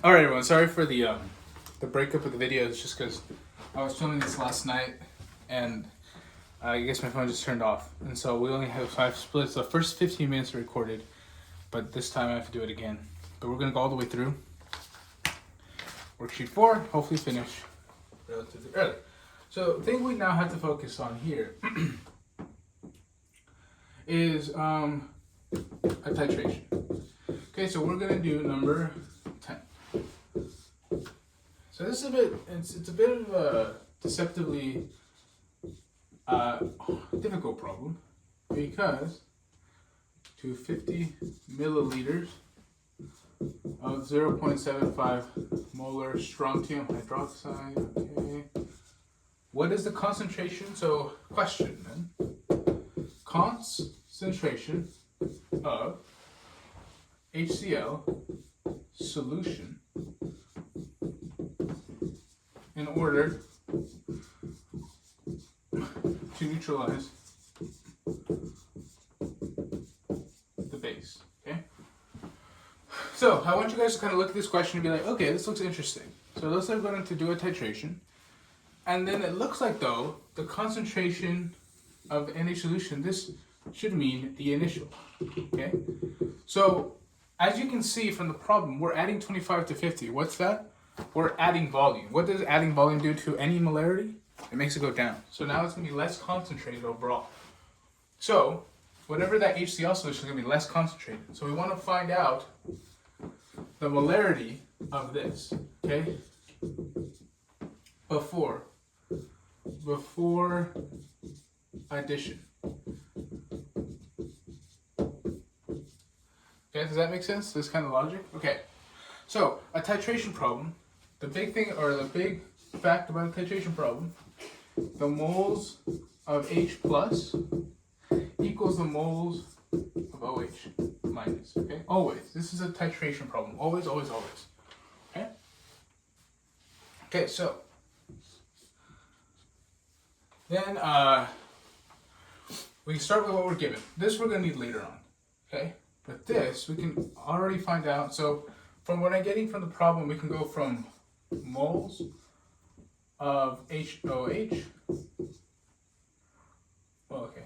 All right, everyone. Sorry for the breakup of the video. It's just because I was filming this last night, and I guess my phone just turned off, and so we only have 5 splits. The first 15 minutes are recorded, but this time I have to do it again. But we're gonna go all the way through. Worksheet 4, hopefully finish relatively early. So the thing we now have to focus on here is a titration. Okay, so we're gonna do number 10. So this is it's a bit of a deceptively difficult problem because to 50 milliliters of 0.75 molar strontium hydroxide. Okay, what is the concentration? So question then, concentration of HCl solution in order to neutralize the base. Okay, so I want you guys to kind of look at this question and be like, okay, this looks interesting. So let's say we're going to do a titration, and then it looks like though the concentration of any solution, this should mean the initial. Okay, so as you can see from the problem, we're adding 25 to 50. What's that? We're adding volume. What does adding volume do to any molarity? It makes it go down. So now it's going to be less concentrated overall. So whatever that HCl solution is going to be less concentrated. So we want to find out the molarity of this, okay? Before addition. Okay, does that make sense? This kind of logic? Okay. So a titration problem, the big thing or the big fact about a titration problem, the moles of H plus equals the moles of OH minus. Okay? Always. This is a titration problem. Always, always, always. Okay? Okay, so then we start with what we're given. This we're going to need later on. Okay? But this we can already find out. So from what I'm getting from the problem, we can go from moles of HOH, well, okay,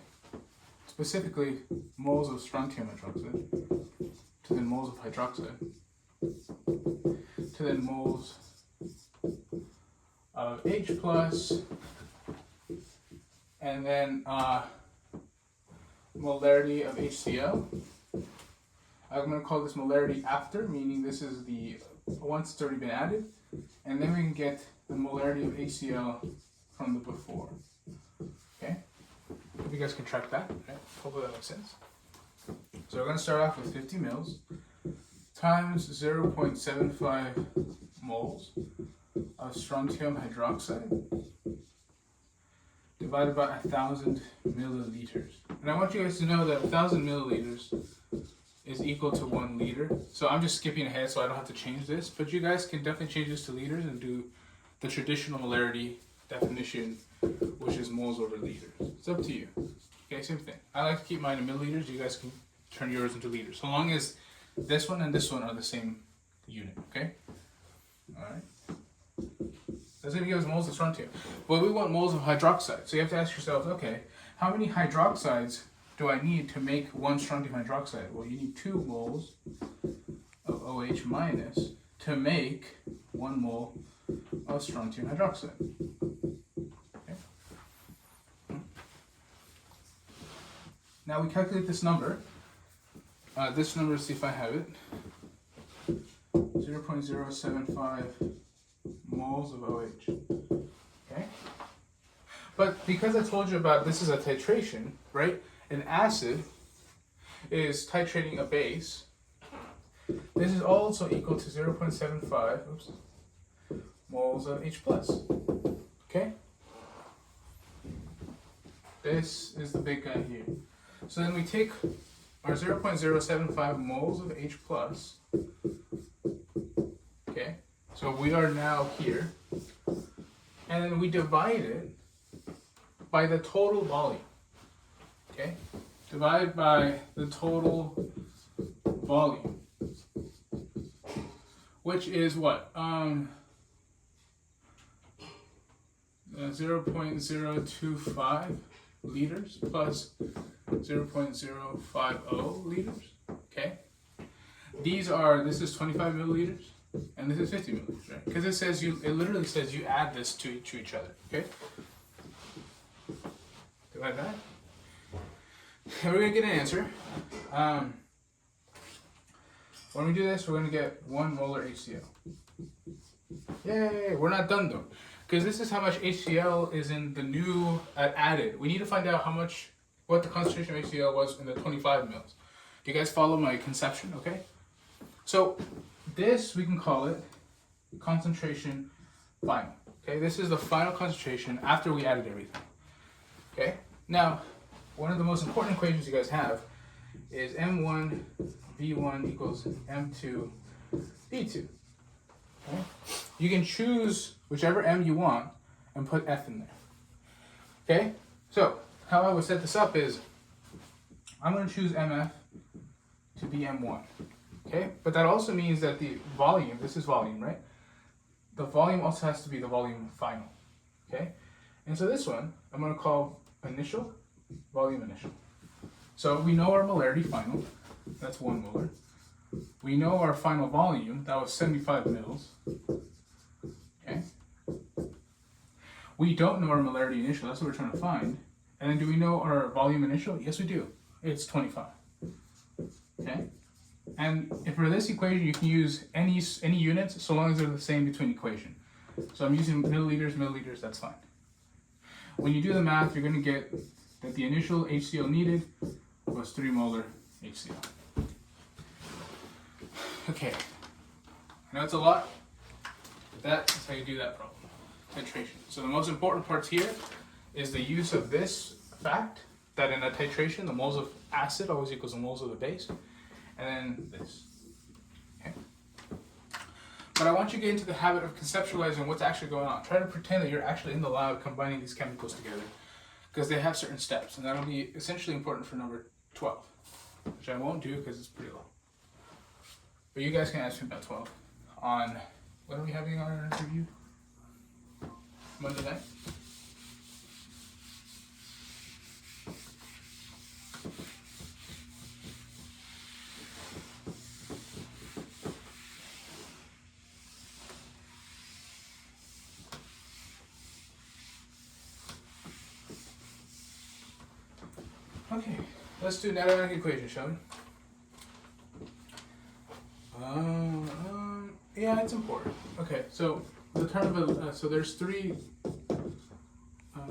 specifically moles of strontium hydroxide, to then moles of hydroxide, to then moles of H plus, and then molarity of HCl. I'm going to call this molarity after, meaning this is the once it's already been added, and then we can get the molarity of HCl from the before. Okay? Hope you guys can track that. Okay? Hopefully that makes sense. So we're going to start off with 50 mils times 0.75 moles of strontium hydroxide divided by 1,000 milliliters. And I want you guys to know that 1,000 milliliters is equal to 1 liter. So I'm just skipping ahead so I don't have to change this, but you guys can definitely change this to liters and do the traditional molarity definition, which is moles over liters. It's up to you. Okay, same thing. I like to keep mine in milliliters. You guys can turn yours into liters, so long as this one and this one are the same unit. Okay. All right. That's going to give us moles of strontium. But we want moles of hydroxide. So you have to ask yourself, okay, how many hydroxides do I need to make 1 strontium hydroxide? Well, you need 2 moles of OH minus to make 1 mole of strontium hydroxide. Okay. Now we calculate this number. Let's see if I have it. 0.075 moles of OH. Okay. But because I told you about this is a titration, right? An acid is titrating a base. This is also equal to 0.75 moles of H plus. Okay? This is the big guy here. So then we take our 0.075 moles of H plus. Okay? So we are now here. And then we divide it by the total volume. Okay? Divide by the total volume. which is what? 0.025 liters plus 0.050 liters. Okay. This is 25 milliliters and this is 50 milliliters, right? Because it literally says you add this to each other. Okay. Like that. And we're gonna get an answer. When we do this, we're gonna get 1 molar HCl. Yay! We're not done though, because this is how much HCl is in the new added. We need to find out what the concentration of HCl was in the 25 mils. Do you guys follow my conception? Okay. So this we can call it concentration final. Okay. This is the final concentration after we added everything. Okay. Now, one of the most important equations you guys have is M1 V1 equals M2 V2. Okay? You can choose whichever M you want and put F in there. Okay? So, how I would set this up is I'm going to choose MF to be M1. Okay? But that also means that the volume, this is volume, right? The volume also has to be the volume final. Okay? And so this one, I'm going to call initial, volume initial. So we know our molarity final, that's 1 molar. We know our final volume, that was 75 mils. Okay. We don't know our molarity initial, that's what we're trying to find. And then do we know our volume initial? Yes, we do. It's 25. Okay. And if for this equation, you can use any units so long as they're the same between equation. So I'm using milliliters, that's fine. When you do the math, you're going to get that the initial HCl needed was 3 molar HCl. Okay, I know it's a lot, but that is how you do that problem, titration. So the most important parts here is the use of this fact, that in a titration, the moles of acid always equals the moles of the base, and then this. Okay. But I want you to get into the habit of conceptualizing what's actually going on. Try to pretend that you're actually in the lab combining these chemicals together, because they have certain steps, and that'll be essentially important for number 12, which I won't do because it's pretty long. But you guys can ask me about 12 on, when are we having our interview? Monday night? Okay, let's do an analytic equation, shall we? Yeah, it's important. Okay, so the term of so there's 3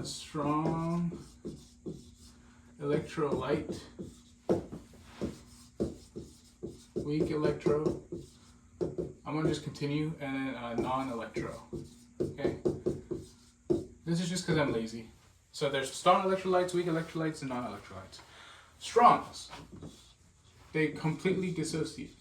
strong electrolyte, weak electro. I'm gonna just continue, and then non-electro. Okay, this is just because I'm lazy. So there's strong electrolytes, weak electrolytes, and non-electrolytes. Strongs, they completely dissociate.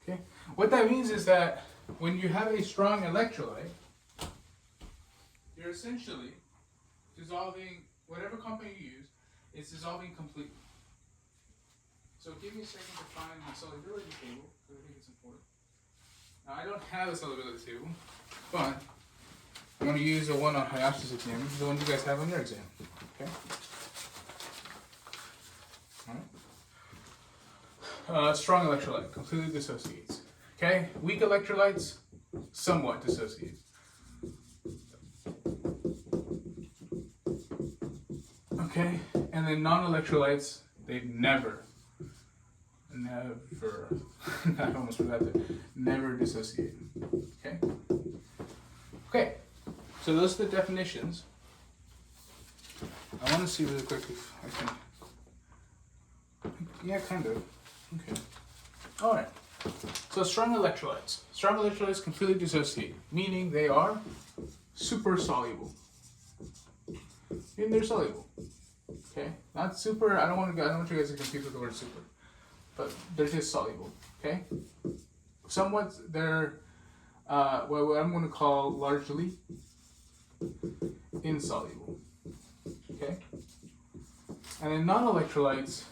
Okay, what that means is that when you have a strong electrolyte, you're essentially dissolving whatever compound you use, it's dissolving completely. So give me a second to find my solubility table, because I think it's important. Now, I don't have a solubility table, but I'm going to use the one on Hayashi's exam, which is the one you guys have on your exam. Okay? Alright. Strong electrolyte, completely dissociates. Okay? Weak electrolytes, somewhat dissociate. Okay? And then non-electrolytes, they never, I almost forgot that, never dissociate. Okay? Okay, so those are the definitions. I want to see really quick if I can. Yeah, kind of. Okay. Alright. So strong electrolytes. Strong electrolytes completely dissociate, meaning they are super soluble. Meaning they're soluble. Okay? Not super, I don't want you guys to confuse with the word super. But they're just soluble. Okay? Somewhat they're what I'm going to call largely insoluble. Okay? And then non-electrolytes,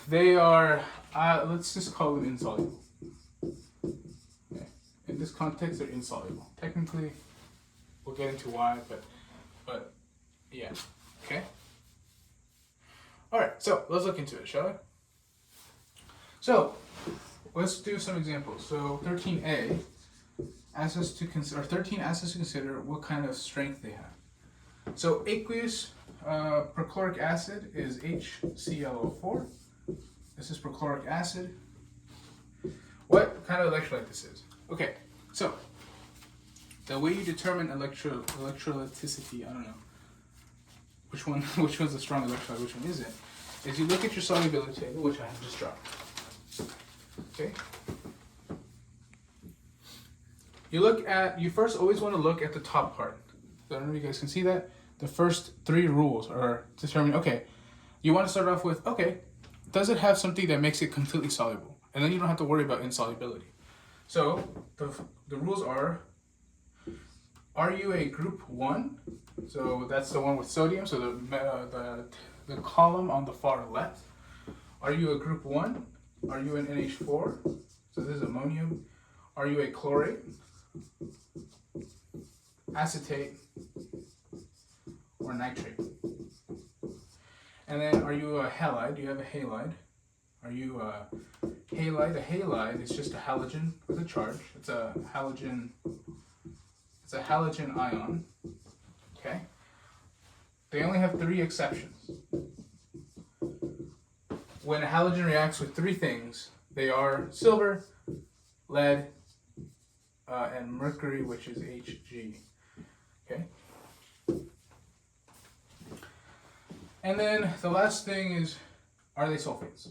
they are, let's just call them insoluble. Okay. In this context, they're insoluble. Technically, we'll get into why, but yeah, okay? All right, so let's look into it, shall we? So let's do some examples. So 13A asks us to consider, or 13 asks us to consider what kind of strength they have. So aqueous perchloric acid is HClO4. This is perchloric acid. What kind of electrolyte this is? Okay, so the way you determine electrolyticity, I don't know which one's a strong electrolyte, which one isn't, is you look at your solubility table, which I have just dropped. Okay. You first always want to look at the top part. So I don't know if you guys can see that. The first 3 rules are determining, okay, you want to start off with, okay, does it have something that makes it completely soluble? And then you don't have to worry about insolubility. So the rules are you a group 1? So that's the one with sodium, so the column on the far left. Are you a group 1? Are you an NH4? So this is ammonium. Are you a chlorate, acetate, or nitrate? And then are you a halide? Do you have a halide? Are you a halide? A halide is just a halogen with a charge. It's a halogen ion. Okay? They only have 3 exceptions. When a halogen reacts with 3 things, they are silver, lead, and mercury, which is Hg. Okay? And then the last thing is, are they sulfates?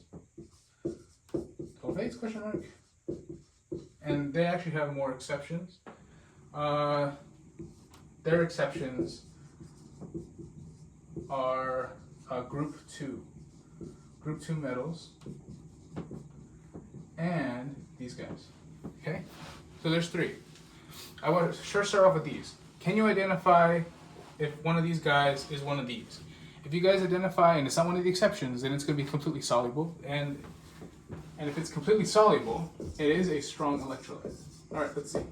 Sulfates, question mark? And they actually have more exceptions. Their exceptions are group 2 metals, and these guys. Okay? So there's 3. I want to sure start off with these. Can you identify if one of these guys is one of these? If you guys identify and it's not one of the exceptions, then it's going to be completely soluble. And if it's completely soluble, it is a strong electrolyte. All right, let's see.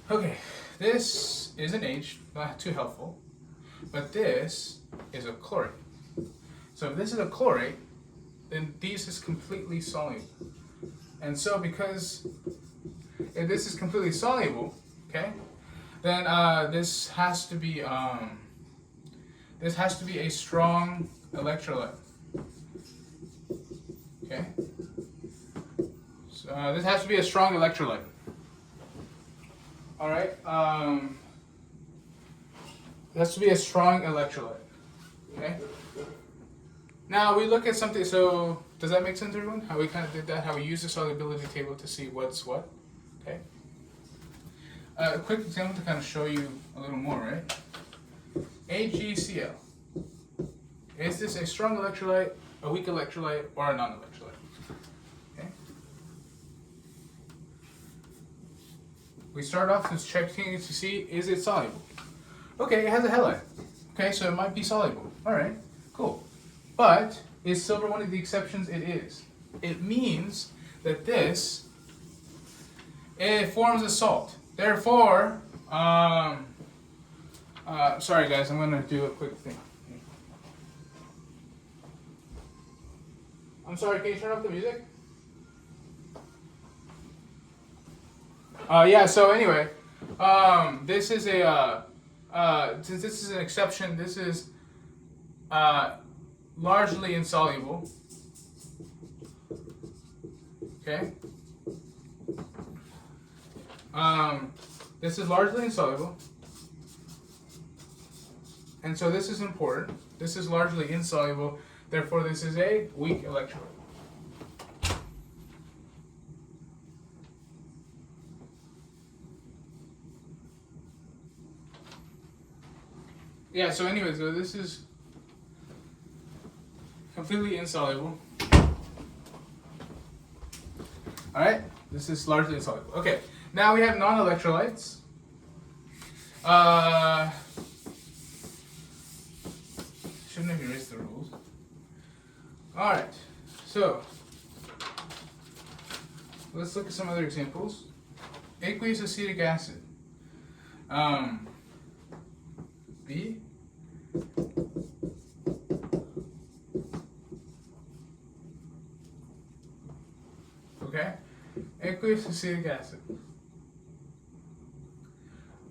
Okay, this is an H, not too helpful, but this is a chlorate. So if this is a chlorate, then this is completely soluble. And so because if this is completely soluble, okay, then this has to be a strong electrolyte. Okay, so this has to be a strong electrolyte. All right, it has to be a strong electrolyte. Okay. Now we look at something. So does that make sense, everyone? How we kind of did that? How we use the solubility table to see what's what? Okay. A quick example to kind of show you a little more, right? AgCl. Is this a strong electrolyte, a weak electrolyte, or a non-electrolyte? Okay. We start off with checking to see, is it soluble? Okay, it has a halide. Okay, so it might be soluble. All right, cool. But is silver one of the exceptions? It is. It means that it forms a salt. Therefore, sorry guys, I'm gonna do a quick thing. I'm sorry, can you turn off the music? Yeah, so anyway, this is since this is an exception, this is largely insoluble. Okay? This is largely insoluble. And so this is important. This is largely insoluble. Therefore, this is a weak electrolyte. Yeah, so anyways, so this is completely insoluble. Alright, this is largely insoluble. Okay, now we have non-electrolytes. shouldn't have erased the rules. Alright, so let's look at some other examples. Aqueous acetic acid. B. Okay, aqueous acetic acid.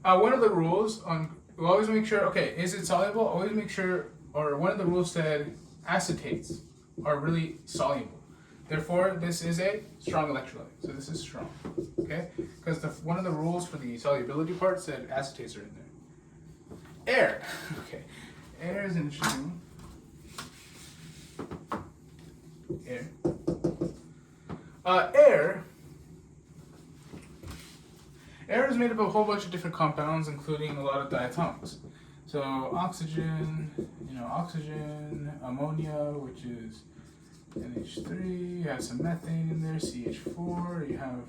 One of the rules on, we always make sure, okay, is it soluble? Always make sure, or one of the rules said acetates are really soluble. Therefore, this is a strong electrolyte. So this is strong, okay? Because one of the rules for the solubility part said acetates are in there. Air, okay. Air is interesting. Air. Air is made up of a whole bunch of different compounds, including a lot of diatomics. So oxygen, oxygen, ammonia, which is NH3, you have some methane in there, CH4, you have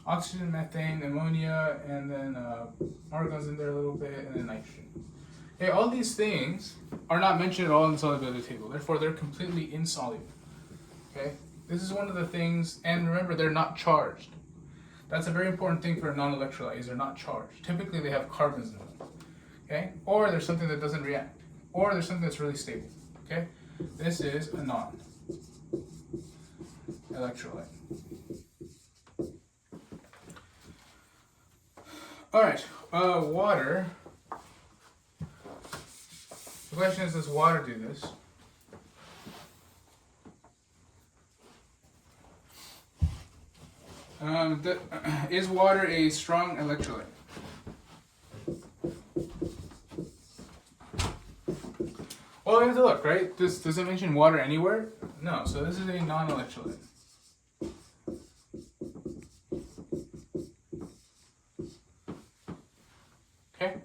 oxygen, methane, ammonia, and then argon's in there a little bit, and then nitrogen. Okay, all these things are not mentioned at all in the solubility table, therefore they're completely insoluble. Okay, this is one of the things, and remember, they're not charged. That's a very important thing for a non-electrolyte, is they're not charged. Typically they have carbons in them. Okay, or there's something that doesn't react, or there's something that's really stable. Okay, this is a non-electrolyte. All right, water. The question is, does water do this? Is water a strong electrolyte? Well, we have to look, right? Does it mention water anywhere? No, so this is a non-electrolyte. Okay?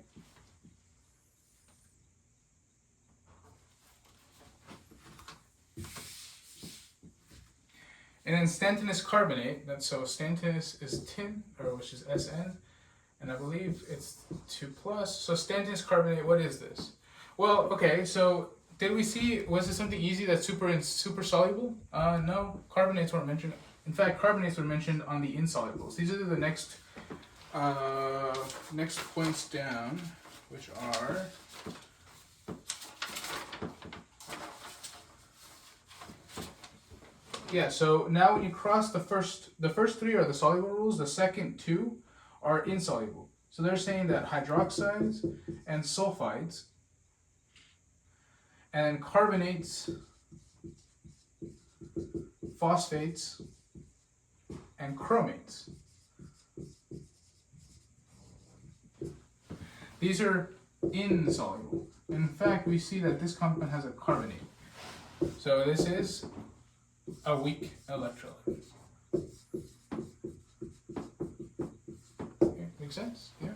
And then stantonous carbonate, so stantonous is tin, or which is SN, and I believe it's 2+. So stantonous carbonate, what is this? Well, okay, so did we see, was it something easy that's super soluble? No, carbonates weren't mentioned. In fact, carbonates were mentioned on the insolubles. These are the next points down, which are yeah, so now when you cross the first three are the soluble rules, the second two are insoluble. So they're saying that hydroxides and sulfides and carbonates, phosphates, and chromates. These are insoluble. In fact, we see that this compound has a carbonate. So this is a weak electrolyte. Okay, makes sense? Yeah?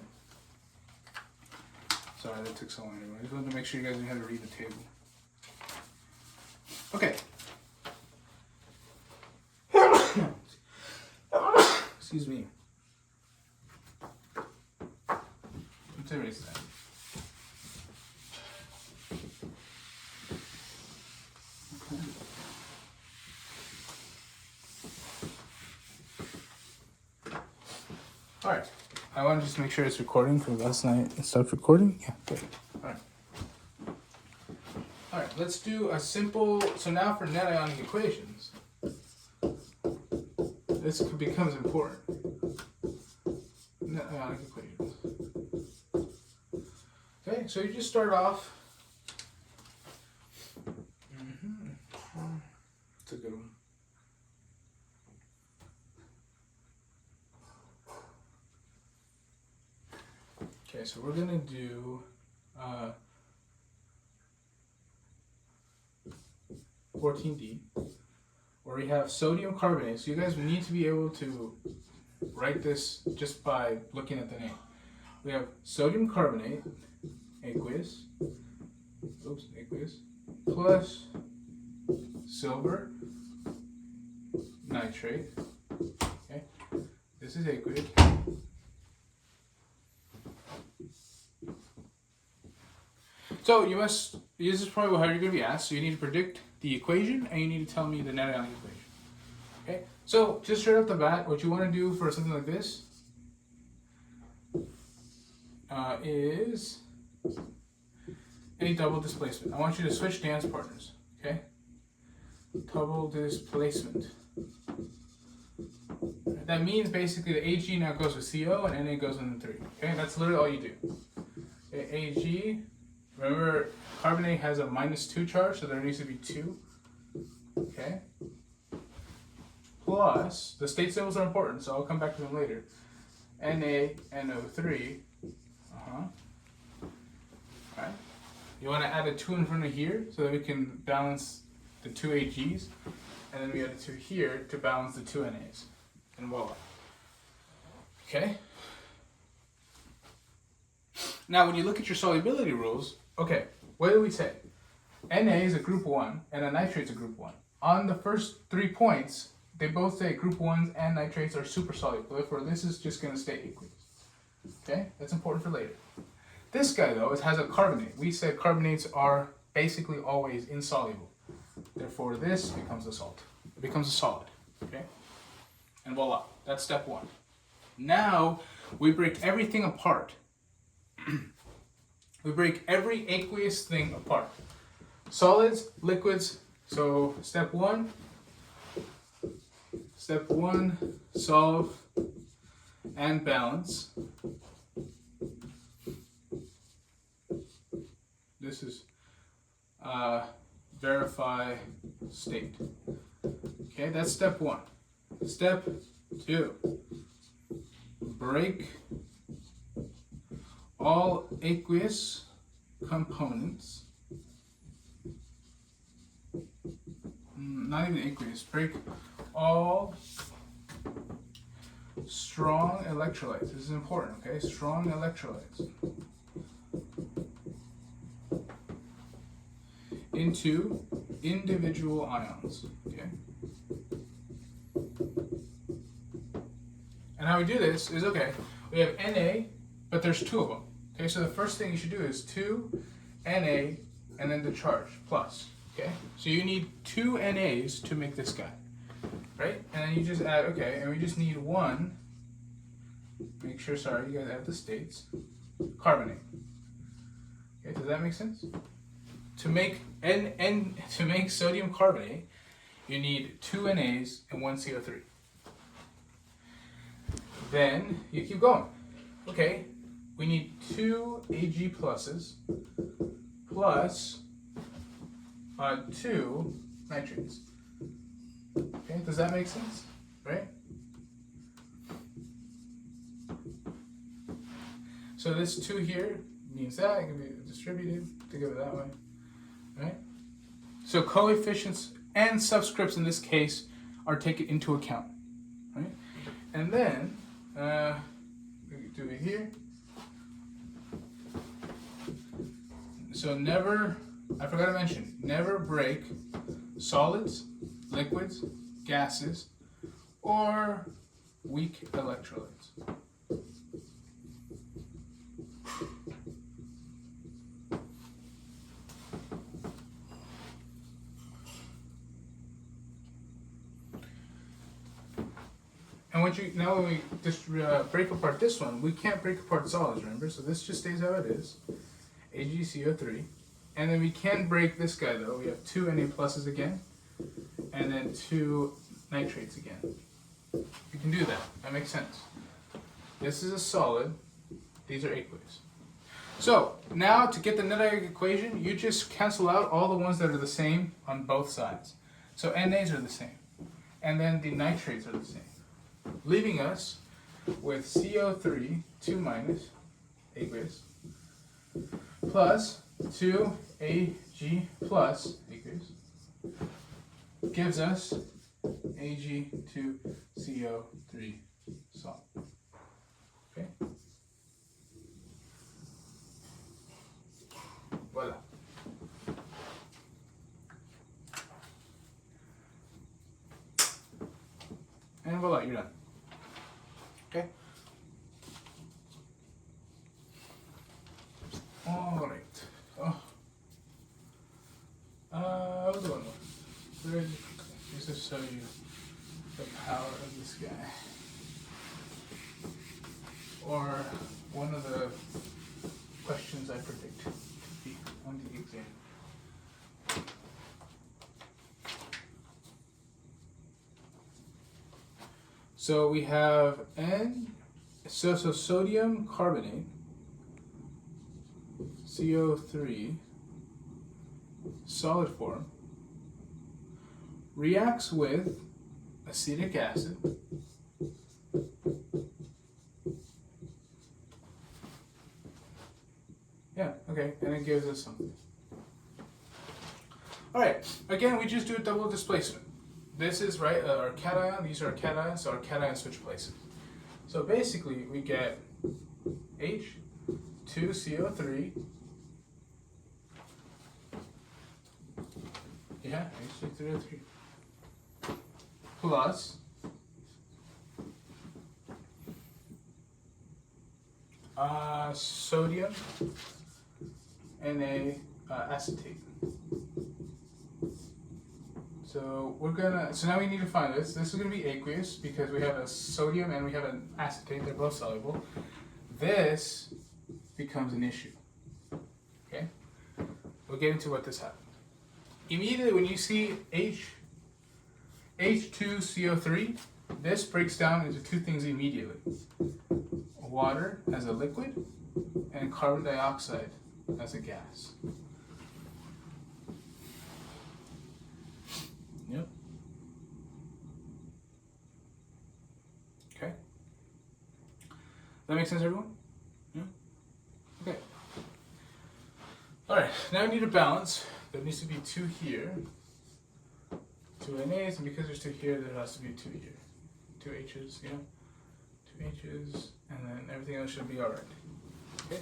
Sorry that took so long anyway. I just wanted to make sure you guys knew how to read the table. Okay. Excuse me. Let's erase that. Alright, I want to just make sure it's recording because last night it stopped recording. Yeah, good. Alright, let's do a simple, so now for net ionic equations, this becomes important. Net ionic equations. Okay, so you just start off. It's a good one. Okay, so we're going to do 14D, where we have sodium carbonate. So you guys need to be able to write this just by looking at the name. We have sodium carbonate, aqueous, plus silver nitrate. Okay, this is aqueous. So you must, this is probably how you're going to be asked. So you need to predict the equation and you need to tell me the net ionic equation. Okay, so just straight off the bat, what you want to do for something like this is a double displacement. I want you to switch dance partners, okay? Double displacement. That means basically the AG now goes with CO and NA goes in the 3. Okay, that's literally all you do. Okay, AG, remember carbonate has a -2 charge, so there needs to be 2. Okay. Plus, the state symbols are important, so I'll come back to them later. NaNO3. Alright. You want to add a 2 in front of here so that we can balance the 2 AGs, and then we add a 2 here to balance the 2 NAs. And voila. Okay? Now, when you look at your solubility rules, okay, what do we say? Na is a group 1, and a nitrate is a group 1. On the first 3 points, they both say group 1s and nitrates are super soluble. Therefore, this is just going to stay aqueous. Okay? That's important for later. This guy, though, it has a carbonate. We said carbonates are basically always insoluble. Therefore, this becomes a salt. It becomes a solid. Okay? And voila. That's step 1. Now, we break everything apart. We break every aqueous thing apart. Solids, liquids. So, step 1, solve and balance. This is verify state. Okay, that's step 1. Step 2, break all aqueous components. Not even aqueous, break all strong electrolytes. This is important, okay? Strong electrolytes into individual ions, okay? And how we do this is, okay, we have Na, but there's 2 of them. Okay, so the first thing you should do is 2 Na and then the charge, plus. Okay, so you need 2 NAs to make this guy, right? And then you just add, okay, and we just need 1, make sure, sorry, you guys add the states, carbonate. Okay, does that make sense? To make to make sodium carbonate, you need 2 NAs and 1 CO3. Then you keep going. Okay, we need 2 Ag pluses plus 2 nitrates. Okay, does that make sense? Right? So this 2 here means that it can be distributed together that way. Right? So coefficients and subscripts in this case are taken into account. Right? And then we do it here. So never, I forgot to mention, never break solids, liquids, gases, or weak electrolytes. And now when we just break apart this one, we can't break apart solids, remember? So this just stays how it is, AgCO3. And then we can break this guy though. We have 2 Na pluses again, and then 2 nitrates again. You can do that. That makes sense. This is a solid. These are aqueous. So now to get the net ionic equation, you just cancel out all the ones that are the same on both sides. So NAs are the same, and then the nitrates are the same, leaving us with CO3, 2 minus, aqueous, plus 2 Ag plus aqueous, gives us Ag2CO3 salt. Okay? Voila. And voila, you're done. Okay? All right. Oh. show you the power of this guy. Or one of the questions I predict to be on the exam. So we have so sodium carbonate, CO3, solid form, reacts with acetic acid, yeah, okay, and it gives us something. All right, again, we just do a double displacement. This is, right, our cation, these are our cations, so our cations switch places. So basically, we get H2CO3, yeah, H2CO3, plus sodium Na acetate. So now we need to find this. This is gonna be aqueous because we have a sodium and we have an acetate, they're both soluble. This becomes an issue, okay? We'll get into what this happened. Immediately when you see H2CO3, this breaks down into two things immediately. Water as a liquid and carbon dioxide as a gas. Yep. Okay. That makes sense, everyone? Yeah? Okay. Alright, now we need a balance. There needs to be 2 here, 2 NAs, and because there's 2 here, there has to be 2 here. 2 H's, yeah? 2 H's, and then everything else should be alright. Okay?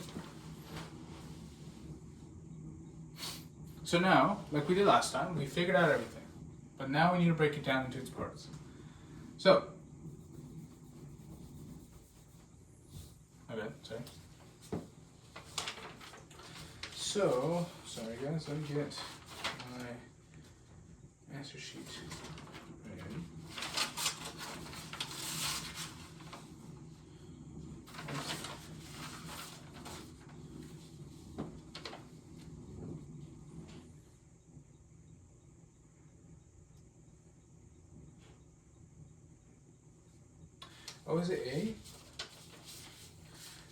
So now, like we did last time, we figured out everything. But now we need to break it down into its parts. So, my bad, sorry. So, sorry guys, let me get my answer sheet ready. Oh, is it A?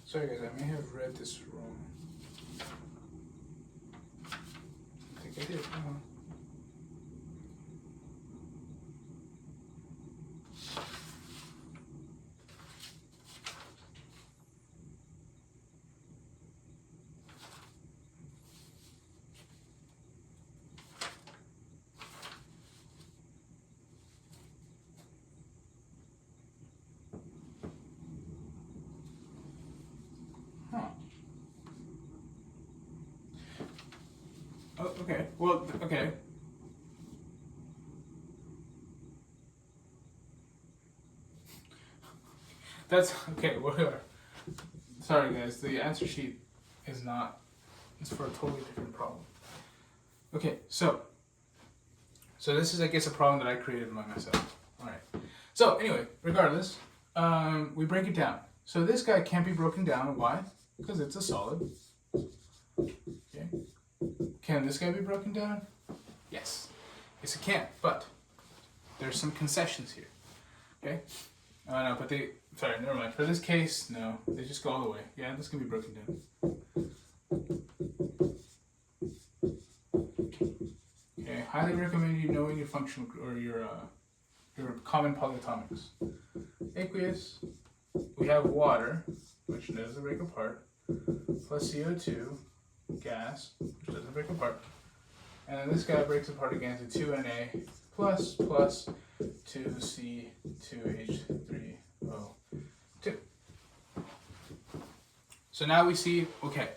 Sorry guys, I may have read this wrong. I think I did. Oh, okay. Well, okay. That's okay. Whatever. Sorry, guys. The answer sheet is not. It's for a totally different problem. Okay, so this is, I guess, a problem that I created by myself. All right. So anyway, regardless, we break it down. So this guy can't be broken down. Why? Because it's a solid. Okay. Can this guy be broken down? Yes. Yes, it can, but there's some concessions here. Okay? No, but sorry, never mind. For this case, no. They just go all the way. Yeah, this can be broken down. Okay, highly recommend you knowing your functional, or your common polyatomics. Aqueous, we have water, which doesn't break apart, plus CO2, gas, which doesn't break apart. And then this guy breaks apart again to 2Na plus 2C2H3O2. So now we see, okay,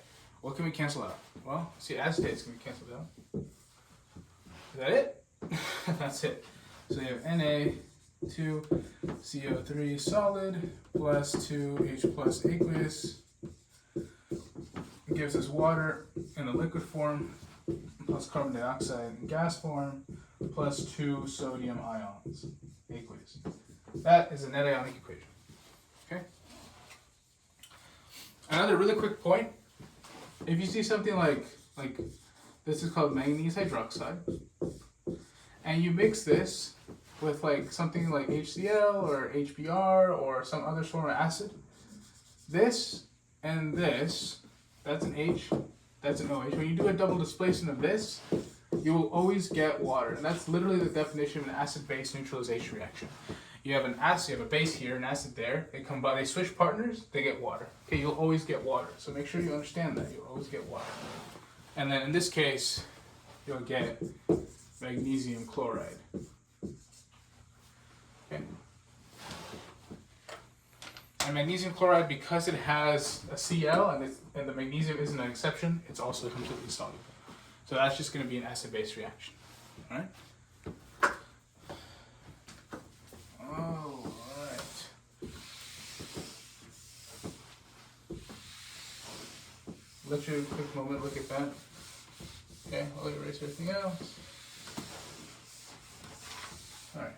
what can we cancel out? Well, see, acetates can be canceled out. Is that it? That's it. So you have Na2CO3 solid plus 2H plus aqueous. It gives us water in a liquid form plus carbon dioxide in gas form plus 2 sodium ions, aqueous. That is a net ionic equation. Okay? Another really quick point, if you see something like this is called manganese hydroxide, and you mix this with like something like HCl or HBr or some other form of acid, this and this, that's an H, that's an OH. When you do a double displacement of this, you will always get water. And that's literally the definition of an acid-base neutralization reaction. You have an acid, you have a base here, an acid there. They combine, they switch partners, they get water. Okay, you'll always get water. So make sure you understand that. You'll always get water. And then in this case, you'll get magnesium chloride. Okay. And magnesium chloride, because it has a Cl and the magnesium isn't an exception, it's also completely soluble. So that's just going to be an acid-base reaction. All right? All right. Let you a quick moment look at that. Okay, I'll erase everything else. All right.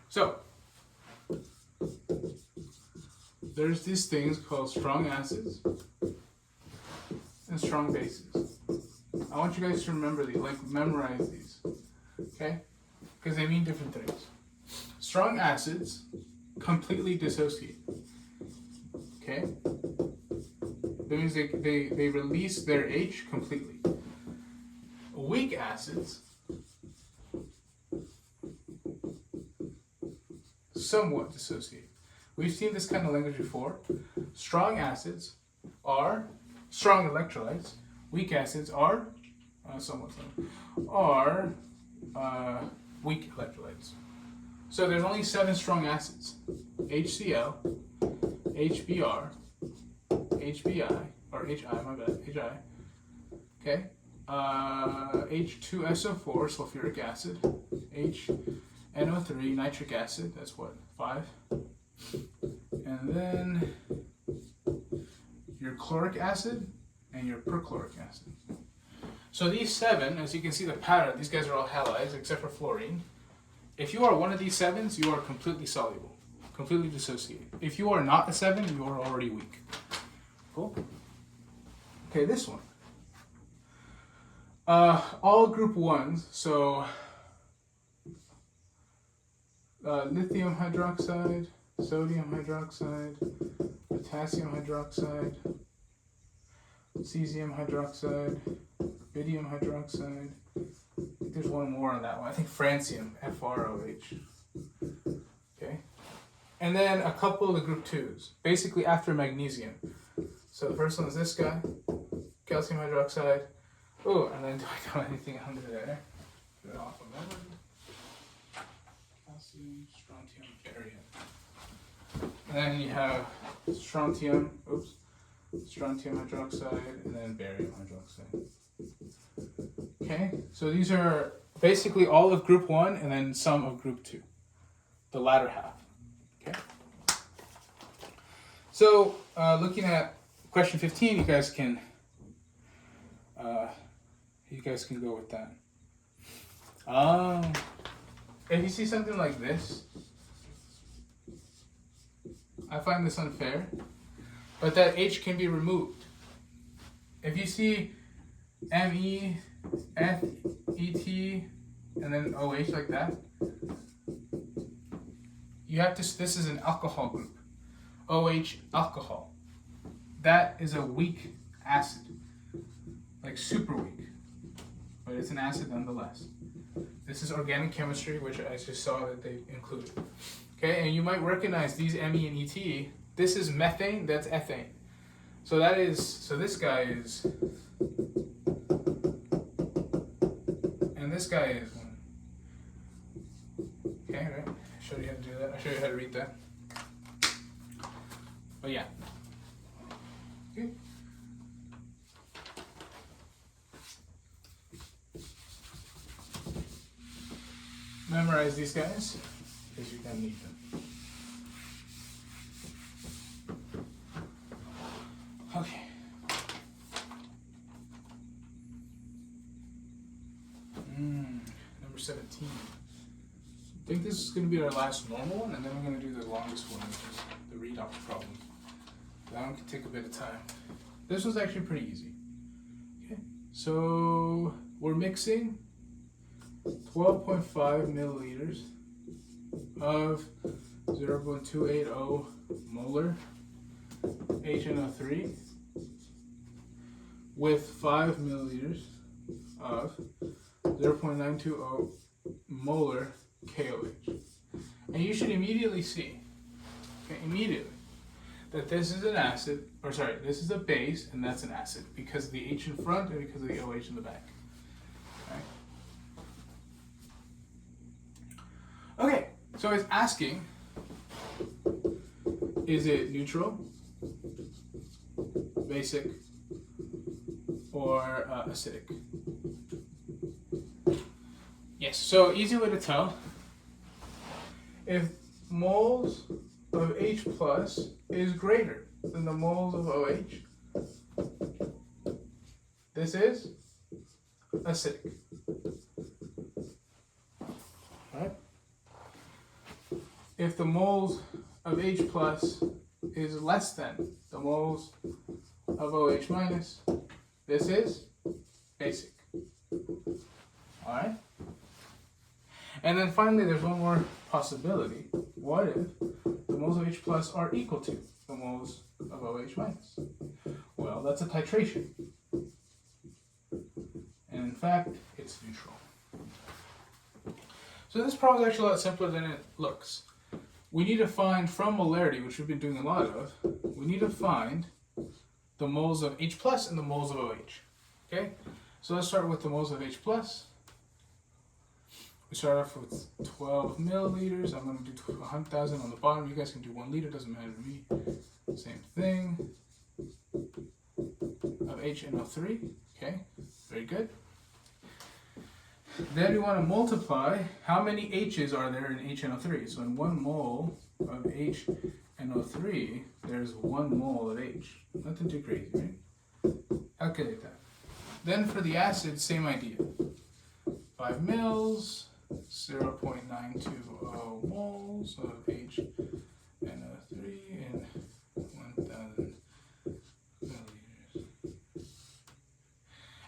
So, there's these things called strong acids and strong bases. I want you guys to remember these, like memorize these, okay? Because they mean different things. Strong acids completely dissociate, okay? That means they release their H completely. Weak acids somewhat dissociate. We've seen this kind of language before. Strong acids are strong electrolytes. Weak acids are weak electrolytes. So there's only 7 strong acids: HCl, HBr, HBI, or HI, my bad, HI. Okay. H2SO4, sulfuric acid. NO3, nitric acid, that's what, 5. And then your chloric acid and your perchloric acid. So these 7, as you can see the pattern, these guys are all halides except for fluorine. If you are one of these 7s, you are completely soluble, completely dissociated. If you are not a 7, you are already weak. Cool? Okay, this one. All group 1s, so lithium hydroxide, sodium hydroxide, potassium hydroxide, cesium hydroxide, barium hydroxide. I think there's one more on that one. I think francium, FROH. Okay. And then a couple of the group 2s, basically after magnesium. So the first one is this guy, calcium hydroxide. Oh, and then do I got anything under there? Get it off of that. Calcium, strontium, barium. And then you have strontium hydroxide, and then barium hydroxide. Okay, so these are basically all of group 1 and then some of group 2, the latter half. Okay. So looking at question 15, you guys can go with that. If you see something like this, I find this unfair, but that H can be removed. If you see Me, F, Et, and then OH like that, you have to, this is an alcohol group. OH, alcohol. That is a weak acid, like super weak, but it's an acid nonetheless. This is organic chemistry, which I just saw that they included. Okay, and you might recognize these Me and Et. This is methane, that's ethane. So this guy is, and this guy is one. Okay, right? I showed you how to do that. I showed you how to read that. But yeah. Okay. memorize these guys because you're going to need them. Okay. Number 17. I think this is going to be our last normal one, and then we're going to do the longest one, which is the redox problem. That one can take a bit of time. This one's actually pretty easy. Okay, so we're mixing 12.5 milliliters of 0.280 molar HNO3 with 5 milliliters of 0.920 molar KOH. And you should immediately see, that this is an acid, or sorry, this is a base and that's an acid because of the H in front and because of the OH in the back. Okay, so it's asking, is it neutral, basic, or acidic? Yes, so easy way to tell. If moles of H plus is greater than the moles of OH, this is acidic. Right? If the moles of H plus is less than the moles of OH minus, this is basic. Alright? And then finally, there's one more possibility. What if the moles of H plus are equal to the moles of OH minus? Well, that's a titration. And in fact, it's neutral. So this problem is actually a lot simpler than it looks. We need to find from molarity, which we've been doing a lot of, we need to find the moles of H plus and the moles of OH. Okay? So let's start with the moles of H plus. We start off with 12 milliliters. I'm going to do 100,000 on the bottom. You guys can do 1 liter, doesn't matter to me. Same thing. Of HNO3. Okay, very good. Then we want to multiply how many H's are there in HNO3. So in 1 mole of HNO3, there's 1 mole of H. Nothing too crazy, right? Calculate that. Then for the acid, same idea. 5 mils. 0.920 moles of HNO3 in 1,000 milliliters.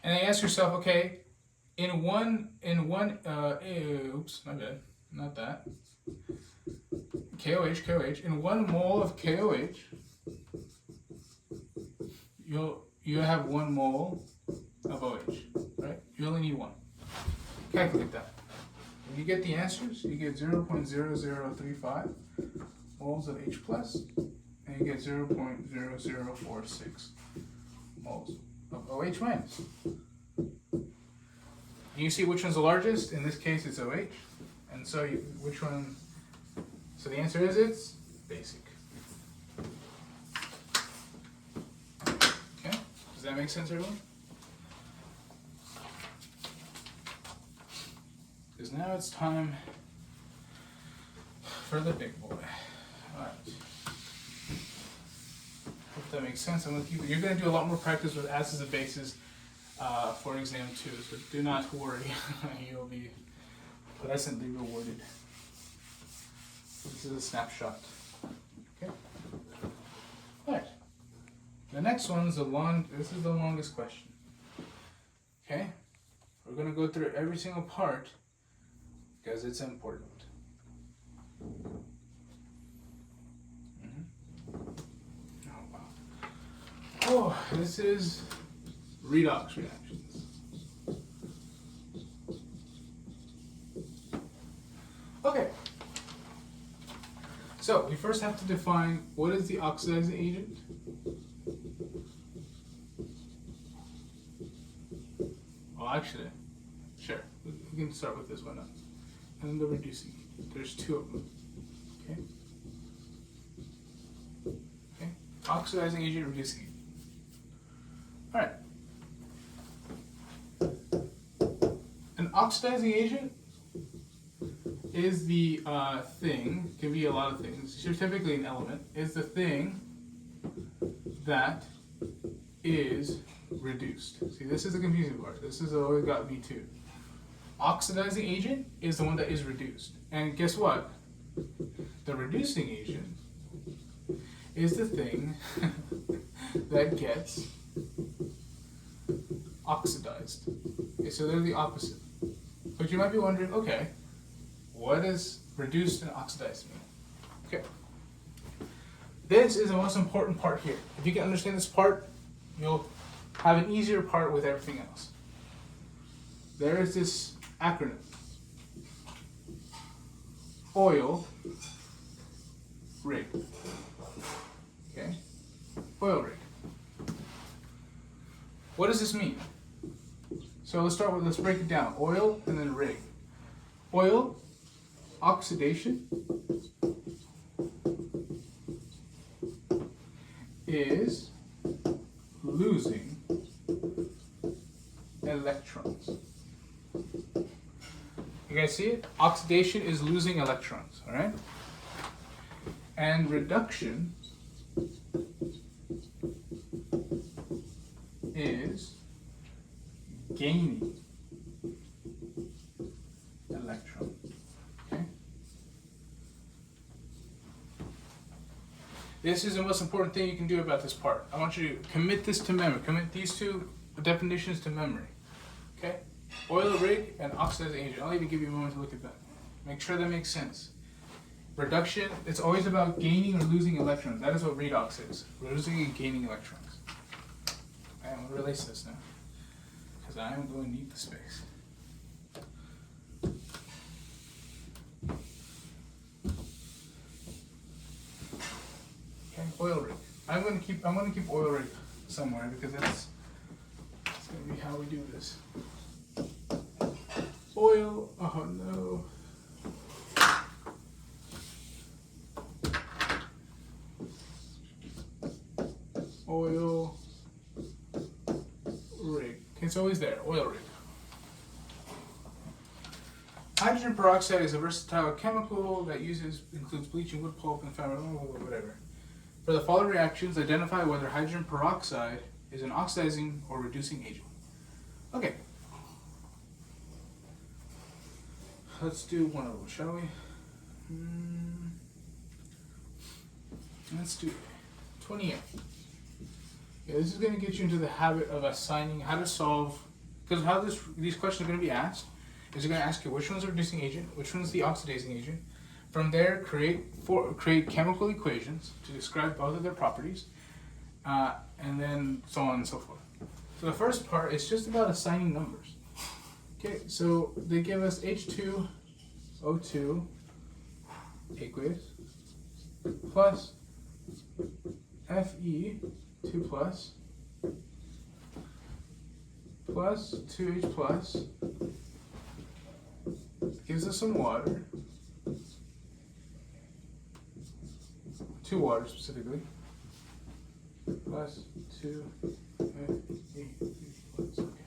And then ask yourself, okay, oops, my bad, not that. KOH, in 1 mole of KOH, you have 1 mole of OH, right? You only need 1. Calculate that. When you get the answers, you get 0.0035 moles of H plus, and you get 0.0046 moles of OH minus. And you see which one's the largest? In this case, it's OH. And so which one? So the answer is it's basic. Okay, does that make sense, everyone? Because now it's time for the big boy. Alright. Hope that makes sense. You're going to do a lot more practice with acids and bases for exam 2, so do not worry. You'll be pleasantly rewarded. This is a snapshot. Okay. Alright. The next one is this is the longest question. Okay? We're going to go through every single part because it's important. Oh, wow. Oh, this is redox reactions. Okay. So, we first have to define what is the oxidizing agent. Well, actually, sure. We can start with this one up. And then the reducing agent. There's 2 of them. Okay? Okay? Oxidizing agent, reducing agent. Alright. An oxidizing agent is the thing, can be a lot of things, so typically an element, is the thing that is reduced. See, this is the confusing part. This has always got me too. Oxidizing agent is the one that is reduced. And guess what? The reducing agent is the thing that gets oxidized. Okay, so they're the opposite. But you might be wondering, okay, what does reduced and oxidized mean? Okay. This is the most important part here. If you can understand this part, you'll have an easier part with everything else. There is this acronym. Oil rig. Okay? Oil rig. What does this mean? So let's break it down. Oil and then rig. Oil, oxidation is losing electrons. You guys see it? Oxidation is losing electrons, all right? And reduction is gaining electrons. Okay? This is the most important thing you can do about this part. I want you to commit this to memory. Commit these two definitions to memory. Okay? Oil rig and oxidizing agent. I'll even give you a moment to look at that. Make sure that makes sense. Reduction, it's always about gaining or losing electrons. That is what redox is. Losing and gaining electrons. I'm going to release this now, because I am going to need the space. Okay, oil rig. I'm going to keep oil rig somewhere, because it's going to be how we do this. Oil, oh no. Oil rig. It's always there. Oil rig. Hydrogen peroxide is a versatile chemical that includes bleaching, wood pulp, and whatever. For the following reactions, identify whether hydrogen peroxide is an oxidizing or reducing agent. Okay. Let's do one of them, shall we? Let's do 28. Yeah, this is going to get you into the habit of assigning how to solve, because how these questions are going to be asked is they're going to ask you which one's the reducing agent, which one's the oxidizing agent. From there, create chemical equations to describe both of their properties, and then so on and so forth. So the first part is just about assigning numbers. Okay, so they give us H2O2 aqueous plus Fe2 plus 2H plus gives us some water, 2 water specifically, plus 2 Fe plus. Okay.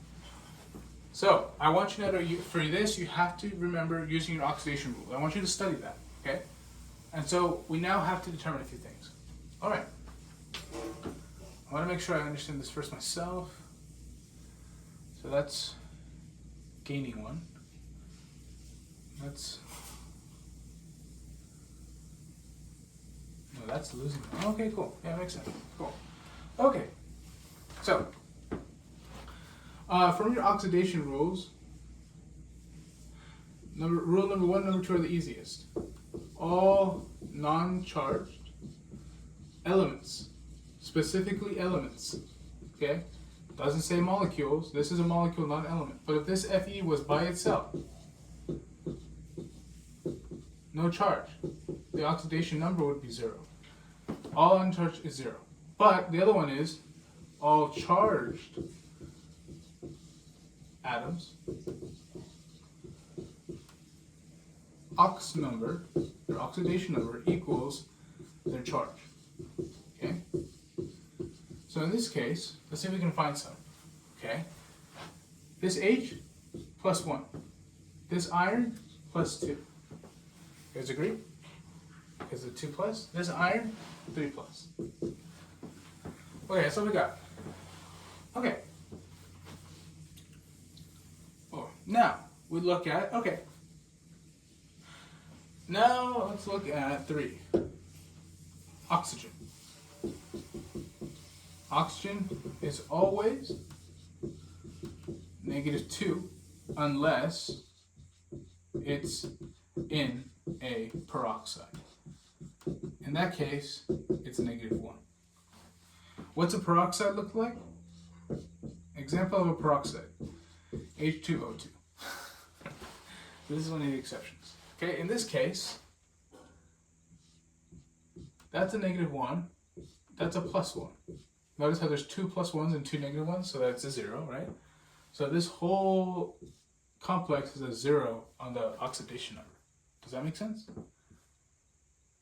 So I want you to know for this you have to remember using your oxidation rule. I want you to study that, okay? And so we now have to determine a few things. All right. I want to make sure I understand this first myself. So that's gaining one. That's losing one. Okay, cool. Yeah, makes sense. Cool. Okay. So from your oxidation rules, rule number 1, number 2 are the easiest. All non-charged elements, specifically elements, okay? Doesn't say molecules. This is a molecule, not an element. But if this Fe was by itself, no charge, the oxidation number would be 0. All uncharged is 0. But the other one is all charged atoms, ox number, their oxidation number equals their charge. Okay? So in this case, let's see if we can find some. Okay? This H plus 1. This iron plus 2. You guys agree? Because the 2 plus. This iron, 3 plus. Okay, that's what we got. Okay. Oh, now we look at, okay. Now let's look at 3. Oxygen. Oxygen is always -2 unless it's in a peroxide. In that case, it's -1. What's a peroxide look like? Example of a peroxide, H2O2. This is one of the exceptions. Okay, in this case, that's a -1, that's a +1. Notice how there's 2 +1s and 2 -1s, so that's a 0, right? So this whole complex is a 0 on the oxidation number. Does that make sense?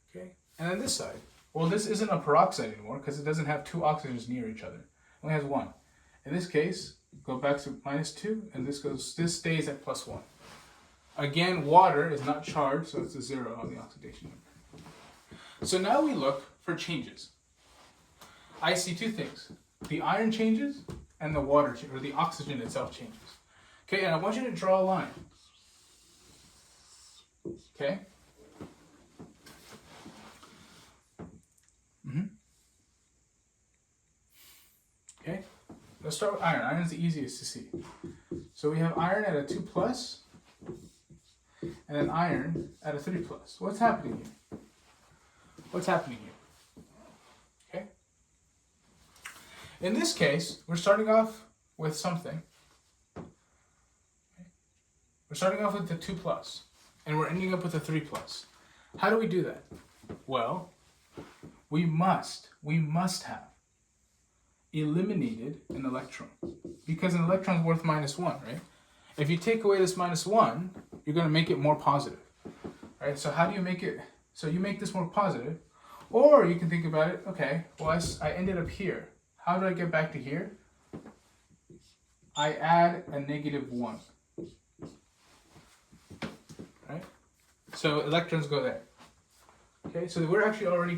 Okay, and then this side, well, this isn't a peroxide anymore because it doesn't have 2 oxygens near each other. It only has 1. In this case, go back to -2, and this stays at +1. Again, water is not charged, so it's a 0 on the oxidation number. So now we look for changes. I see 2 things. The iron changes, and the water, or the oxygen itself changes. Okay, and I want you to draw a line. Okay? Okay, let's start with iron. Iron is the easiest to see. So we have iron at a 2 plus, and then iron at a 3 plus. What's happening here? What's happening here? Okay. In this case, we're starting off with something. Okay. We're starting off with the 2 plus, and we're ending up with a 3 plus. How do we do that? Well, we must have eliminated an electron, because an electron is worth -1, right? If you take away this -1, you're going to make it more positive, right? So how do you make it? So you make this more positive, or you can think about it, okay, well, I ended up here. How do I get back to here? I add a -1, right? So electrons go there. Okay, so we're actually already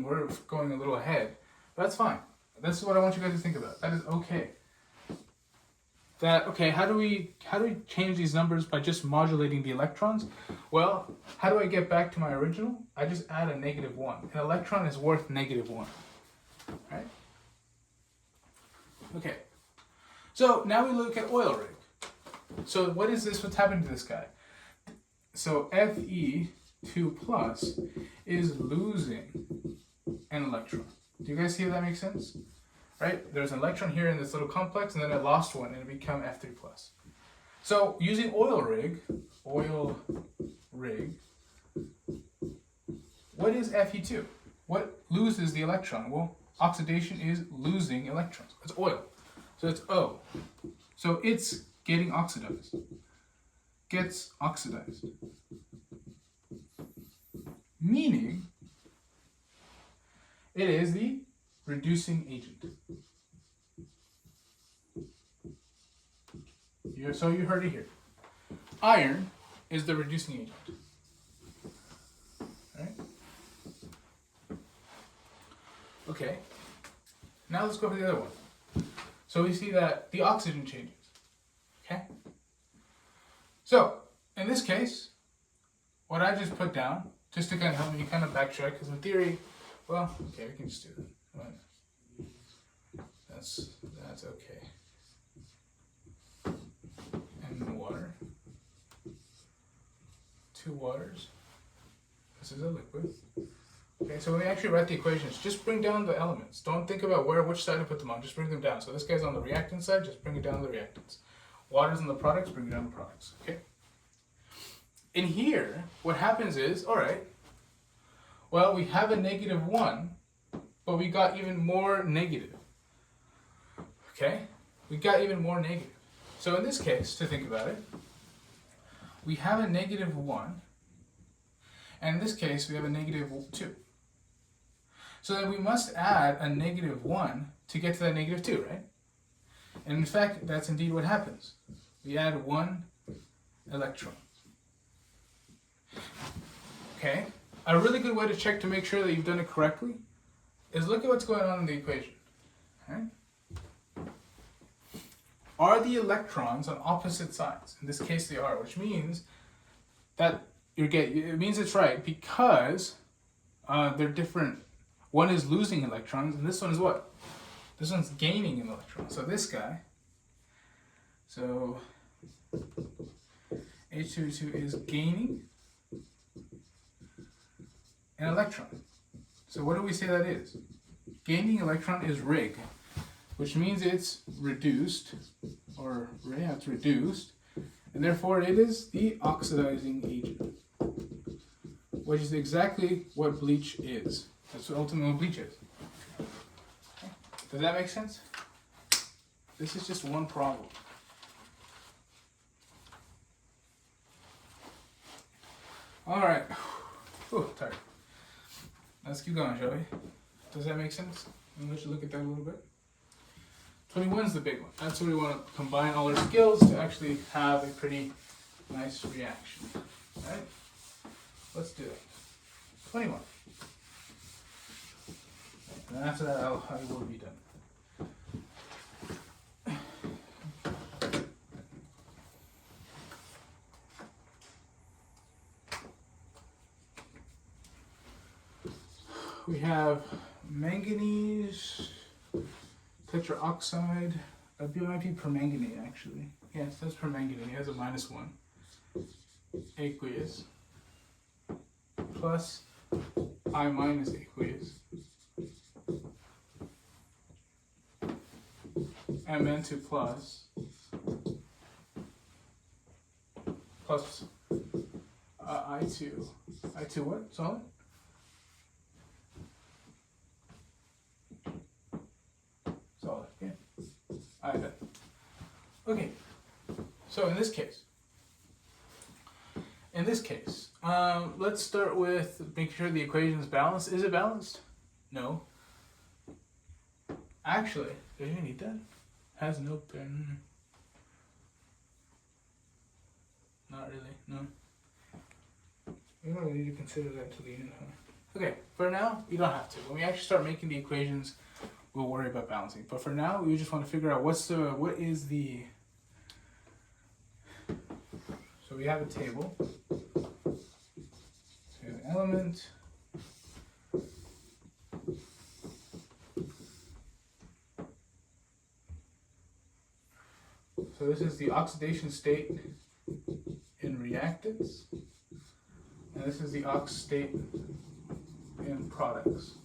we're going a little ahead. That's fine. This is what I want you guys to think about. That is okay. Okay, how do we change these numbers by just modulating the electrons? Well, how do I get back to my original? I just add a -1. An electron is worth -1. Right? Okay. So now we look at oil rig. So what is this? What's happened to this guy? So Fe2 plus is losing an electron. Do you guys see how that makes sense? Right? There's an electron here in this little complex, and then it lost one, and it became F3 plus. So using oil rig, what is Fe2? What loses the electron? Well, oxidation is losing electrons. It's oil. So it's O. So it's getting oxidized. Gets oxidized. Meaning, it is the reducing agent. So you heard it here. Iron is the reducing agent. All right? Okay. Now let's go for the other one. So we see that the oxygen changes. Okay? So, in this case, what I just put down, just to kind of help me kind of backtrack, because in theory, well, okay, we can just do that. That's okay. And water. 2 waters. This is a liquid. Okay, so when we actually write the equations, just bring down the elements. Don't think about which side to put them on. Just bring them down. So this guy's on the reactant side, just bring it down to the reactants. Water's on the products, bring it down to products. Okay? In here, what happens is, all right, well, we have a -1, but we got even more negative. Okay? We got even more negative. So in this case, to think about it, we have a -1, and in this case, we have a -2. So then we must add a -1 to get to that -2, right? And in fact, that's indeed what happens. We add 1 electron. Okay? okay, a really good way to check to make sure that you've done it correctly is look at what's going on in the equation. Okay? Are the electrons on opposite sides? In this case, they are, which means that it means it's right because they're different. One is losing electrons, and this one is what? This one's gaining an electron. So this guy, so H2O2 is gaining an electron. So what do we say that is? Gaining electron is Rig, which means it's reduced, or yeah, it's reduced, and therefore it is the oxidizing agent, which is exactly what bleach is. That's what ultimately what bleach is. Okay. Does that make sense? This is just one problem. All right. Whew, tired. Let's keep going, shall we? Does that make sense? I'll let you look at that a little bit. 21 is the big one. That's where we want to combine all our skills to actually have a pretty nice reaction. All right? Let's do it. 21. And after that, I will be done. We have manganese tetraoxide. It might be permanganate actually. Yes, that's permanganate. It has a -1. Aqueous plus I- aqueous. Mn2 plus I2. I2 what? Solid? Solid, yeah. Iodine. Okay, so in this case, let's start with making sure the equation is balanced. Is it balanced? No. Actually, do you need that? Has no pen. Not really, no. We don't really need to consider that till the end, huh? Okay, for now, you don't have to. When we actually start making the equations, we'll worry about balancing. But for now, we just want to figure out what is the. So we have a table. So we have an element. So this is the oxidation state in reactants, and this is the ox state in products.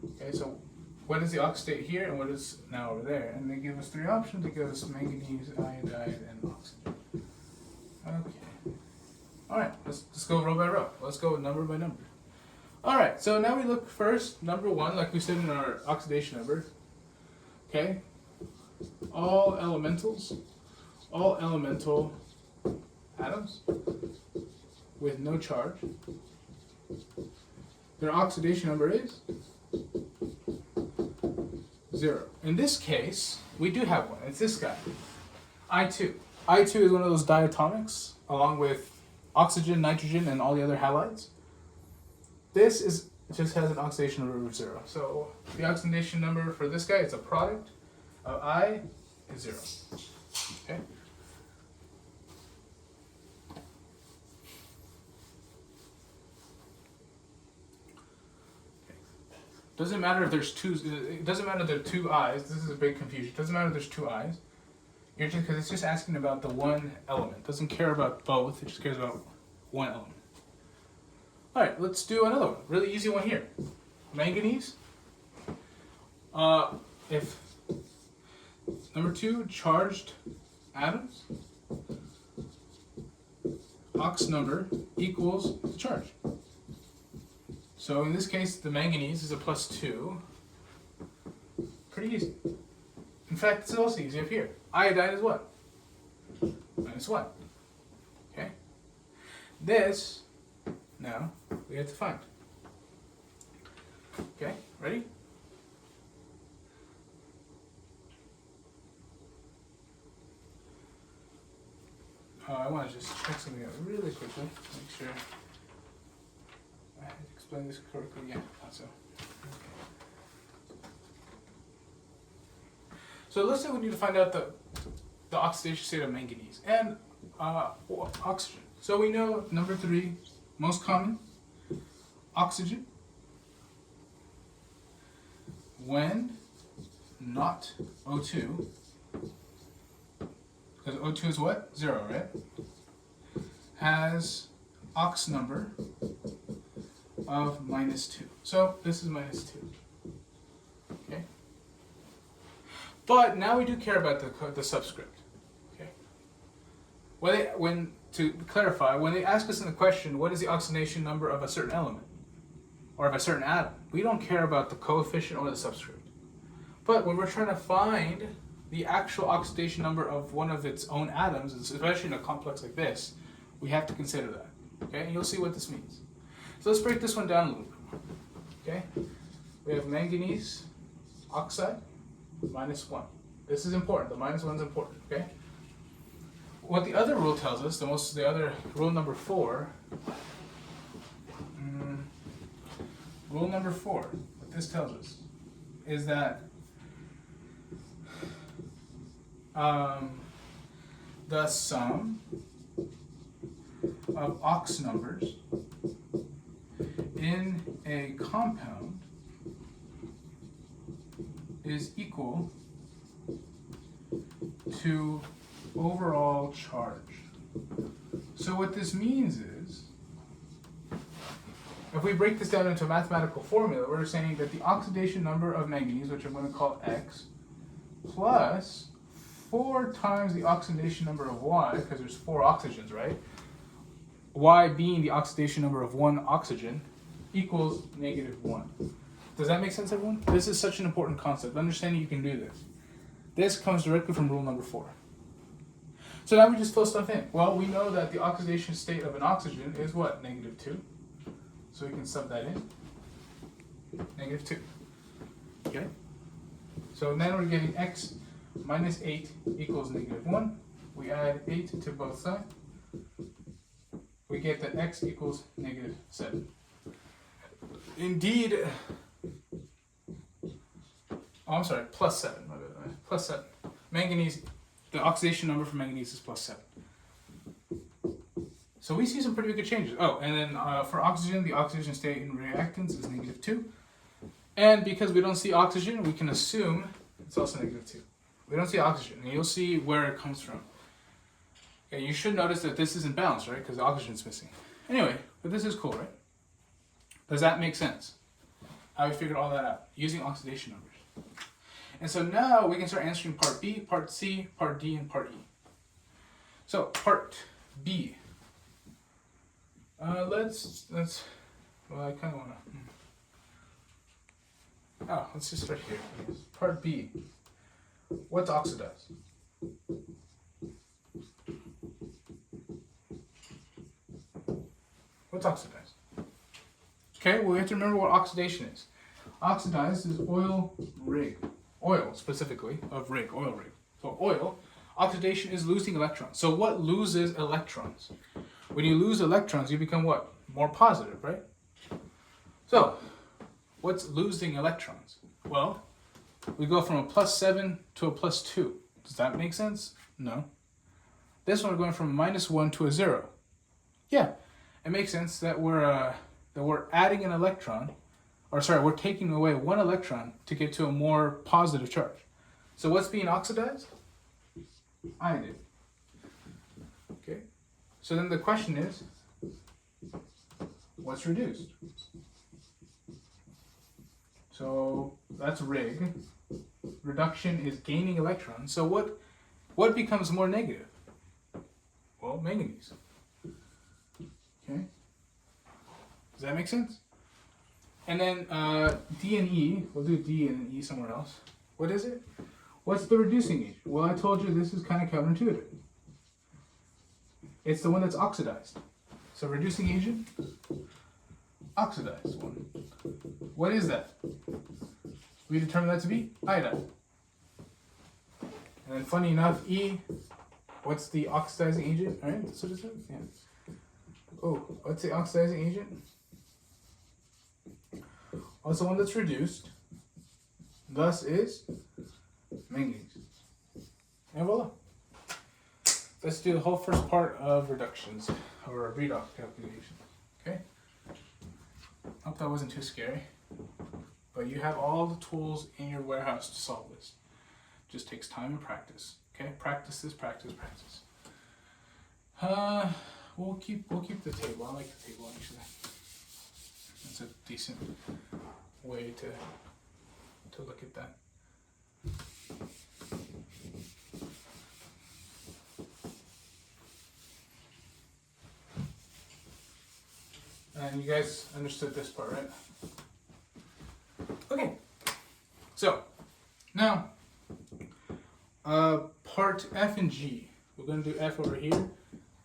Okay, so what is the ox state here and what is now over there? And they give us 3 options. They give us manganese, iodide, and oxygen. Okay. All right, let's go row by row. Let's go number by number. All right, so now we look first, number 1, like we said in our oxidation number. Okay. All elemental atoms with no charge. Their oxidation number is 0. In this case, we do have one. It's this guy, I2. I2 is one of those diatomics, along with oxygen, nitrogen, and all the other halides. This just has an oxidation number of 0. So the oxidation number for this guy is a product of I is 0. Okay. Doesn't matter if there's two. It doesn't matter if there are 2 I's. This is a big confusion. Doesn't matter if there's 2 I's. You're just because it's just asking about the one element. Doesn't care about both. It just cares about one element. All right, let's do another one. Really easy one here. Manganese. If number 2 charged atoms, ox number equals the charge. So in this case, the manganese is a +2. Pretty easy. In fact, it's also easy up here. Iodine is what? -1. Okay? This, now, we have to find. Okay, ready? I want to just check something out really quickly. Make sure. explain this correctly? Yeah, so. So let's say we need to find out the oxidation state of manganese and oxygen. So we know number 3, most common, oxygen, when not O2, because O2 is what? 0, right? Has ox number of -2. So this is -2. Okay. But now we do care about the subscript. Okay. To clarify, when they ask us in the question, what is the oxidation number of a certain element or of a certain atom, we don't care about the coefficient or the subscript. But when we're trying to find the actual oxidation number of one of its own atoms, especially in a complex like this, we have to consider that. Okay, and you'll see what this means. So let's break this one down a little bit more. Okay, we have manganese oxide -1. This is important. The -1 is important. Okay. What the other rule tells us, the other rule number 4. Rule number 4. What this tells us is that the sum of ox numbers in a compound is equal to overall charge. So what this means is, if we break this down into a mathematical formula, we're saying that the oxidation number of manganese, which I'm going to call X, plus 4 times the oxidation number of Y, because there's 4 oxygens, right? Y being the oxidation number of 1 oxygen, equals -1. Does that make sense, everyone? This is such an important concept. Understanding you can do this. This comes directly from rule number 4. So now we just fill stuff in. Well, we know that the oxidation state of an oxygen is what? -2. So we can sub that in. -2. Okay? So then we're getting X minus 8 equals -1. We add 8 to both sides. We get that X equals -7. Indeed, I'm sorry, +7. My bad. +7. Manganese, the oxidation number for manganese is +7. So we see some pretty good changes. Oh, and then for oxygen, the oxidation state in reactants is -2. And because we don't see oxygen, we can assume it's also -2. We don't see oxygen, and you'll see where it comes from. Okay, you should notice that this isn't balanced, right? Because the oxygen's missing. Anyway, but this is cool, right? Does that make sense? How we figured all that out using oxidation numbers. And so now we can start answering part B, part C, part D, and part E. So part B. Let's. Well, I kind of want to. Oh, let's just start here. Part B. What's oxidized? What's oxidized? Okay, well, we have to remember what oxidation is. Oxidized is oil rig. Oil, specifically, of rig, oil rig. So oil, oxidation is losing electrons. So what loses electrons? When you lose electrons, you become what? More positive, right? So, what's losing electrons? Well, we go from a +7 to a +2. Does that make sense? No. This one, we're going from a -1 to a 0. Yeah, it makes sense that we're adding an electron, or sorry, we're taking away 1 electron to get to a more positive charge. So what's being oxidized? Iodine. Okay. So then the question is, what's reduced? So that's rig. Reduction is gaining electrons. So what becomes more negative? Well, manganese. Okay. Does that make sense? And then D and E, we'll do D and E somewhere else. What is it? What's the reducing agent? Well, I told you this is kind of counterintuitive. It's the one that's oxidized. So reducing agent, oxidized one. What is that? We determine that to be iodine. And then funny enough, E, what's the oxidizing agent? All right, that's what it says. Yeah. Oh, what's the oxidizing agent? Also one that's reduced, thus is manganese. And voila. Let's do the whole first part of reductions, or redox calculation. Okay? Hope that wasn't too scary. But you have all the tools in your warehouse to solve this. Just takes time and practice. Okay? Practice this, practice, practice. We'll keep the table. I like the table actually. It's a decent way to look at that. And you guys understood this part, right? Okay. So now part F and G. We're going to do F over here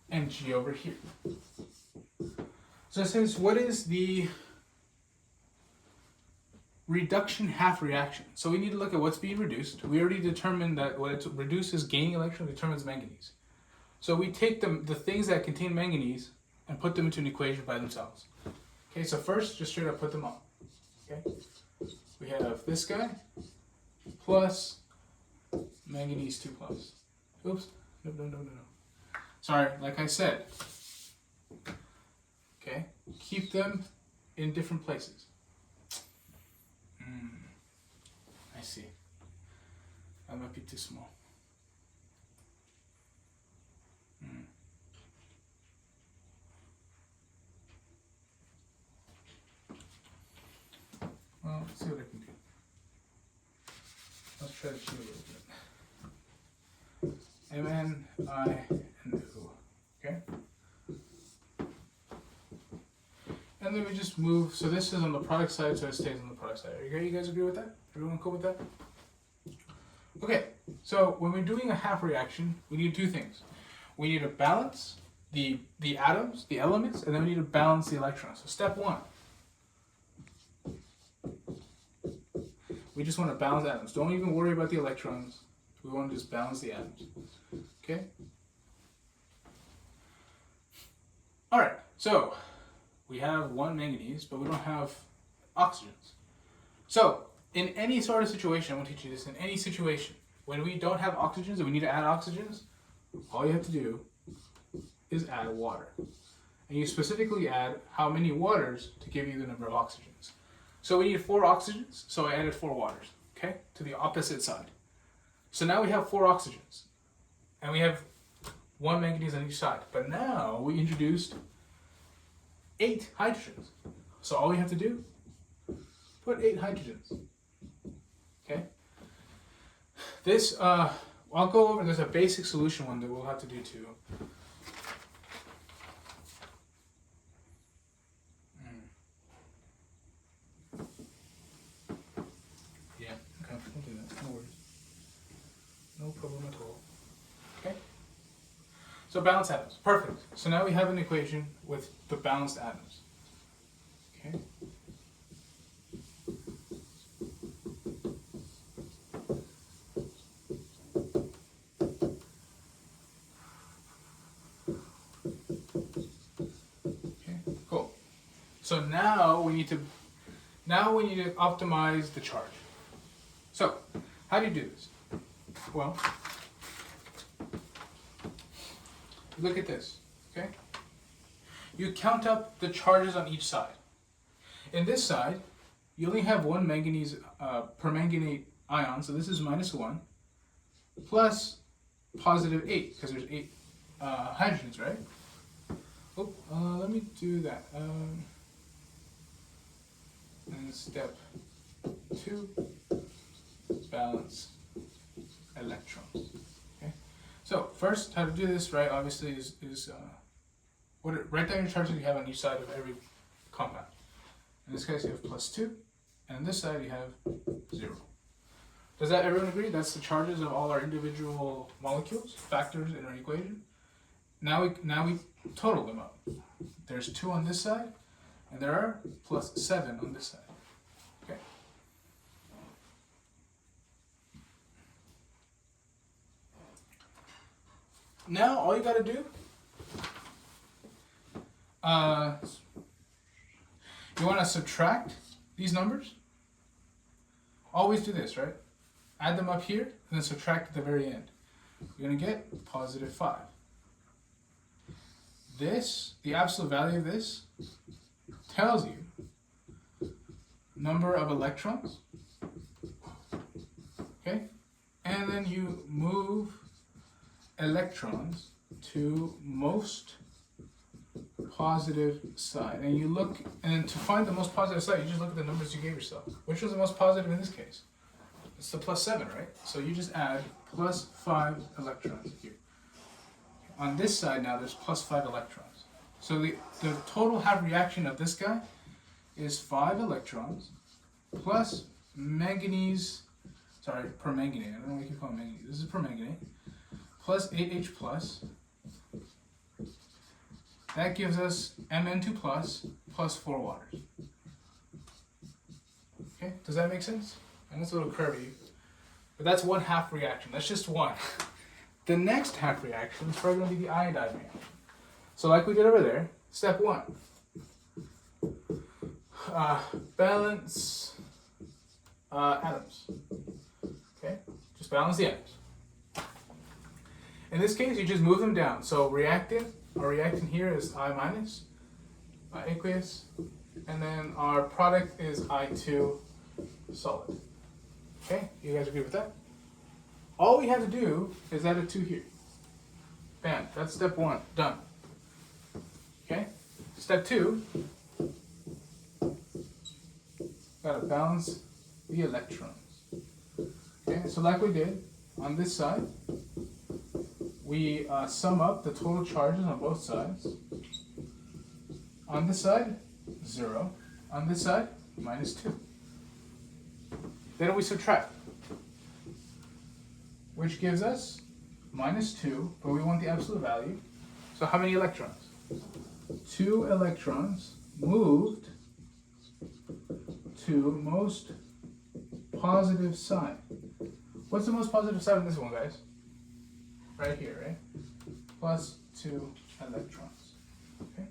and G over here. So it says, what is the reduction half reaction? So we need to look at what's being reduced. We already determined that what it's reduced is gaining electrons, determines manganese. So we take the things that contain manganese and put them into an equation by themselves. Okay, so first, just straight up put them on. Okay, we have this guy plus manganese 2 plus. Oops, no. Sorry, like I said. Okay, keep them in different places. I see. That might be too small. Well, let's see what I can do. Let's try to cheat a little bit. Mn, I, and O. Okay? And then we just move, so this is on the product side, so it stays on the product side. Okay, you guys agree with that? Everyone cool with that? Okay, so when we're doing a half reaction, we need two things. We need to balance the atoms, the elements, and then we need to balance the electrons. So step one. We just want to balance atoms. Don't even worry about the electrons. We want to just balance the atoms. Okay? Alright, so we have one manganese, but we don't have oxygens. So, in any sort of situation, I'm going to teach you this, in any situation, when we don't have oxygens and we need to add oxygens, all you have to do is add water. And you specifically add how many waters to give you the number of oxygens. So we need 4 oxygens, so I added 4 waters, okay, to the opposite side. So now we have 4 oxygens, and we have 1 manganese on each side. But now we introduced 8 hydrogens. So all we have to do, put 8 hydrogens, okay? This, I'll go over, there's a basic solution one that we'll have to do too. No problem at all. Okay? So balanced atoms. Perfect. So now we have an equation with the balanced atoms. Okay? Okay, cool. So now we need to optimize the charge. So, how do you do this? Well, look at this, okay? You count up the charges on each side. In this side, you only have 1 manganese permanganate ion, so this is -1, plus +8, because there's 8 hydrogens, right? Oh, let me do that. And step 2, balance electrons. Okay. So first, how to do this, right? Obviously, is write down your charges you have on each side of every compound. In this case, you have +2, and on this side you have 0. Does that everyone agree? That's the charges of all our individual molecules, factors in our equation. Now we total them up. There's 2 on this side, and there are +7 on this side. Okay. Now all you got to do, you want to subtract these numbers, always do this, right? Add them up here and then subtract at the very end. You're going to get positive 5. This, the absolute value of this, tells you number of electrons. Okay? And then you move electrons to most positive side. And you look, and to find the most positive side, you just look at the numbers you gave yourself. Which was the most positive in this case? It's the +7, right? So you just add +5 electrons here. On this side now, there's +5 electrons. So the total half reaction of this guy is 5 electrons plus manganese, sorry, permanganate. I don't know why you keep calling it manganese. This is permanganate. Plus 8H plus. That gives us Mn2 plus 4 waters. Okay, does that make sense? And it's a little curvy, but that's one half reaction. That's just one. The next half reaction is probably going to be the iodide reaction. So like we did over there, step 1. Balance atoms. Okay, just balance the atoms. In this case, you just move them down. So our reactant here is I minus, aqueous, and then our product is I2 solid. Okay, you guys agree with that? All we have to do is add a 2 here. Bam, that's step 1, done. Okay, step 2, gotta balance the electrons. Okay, so like we did on this side, we sum up the total charges on both sides. On this side, 0. On this side, -2. Then we subtract, which gives us -2, but we want the absolute value. So how many electrons? 2 electrons moved to most positive side. What's the most positive side on this one, guys? Right here, right? +2 electrons. Okay.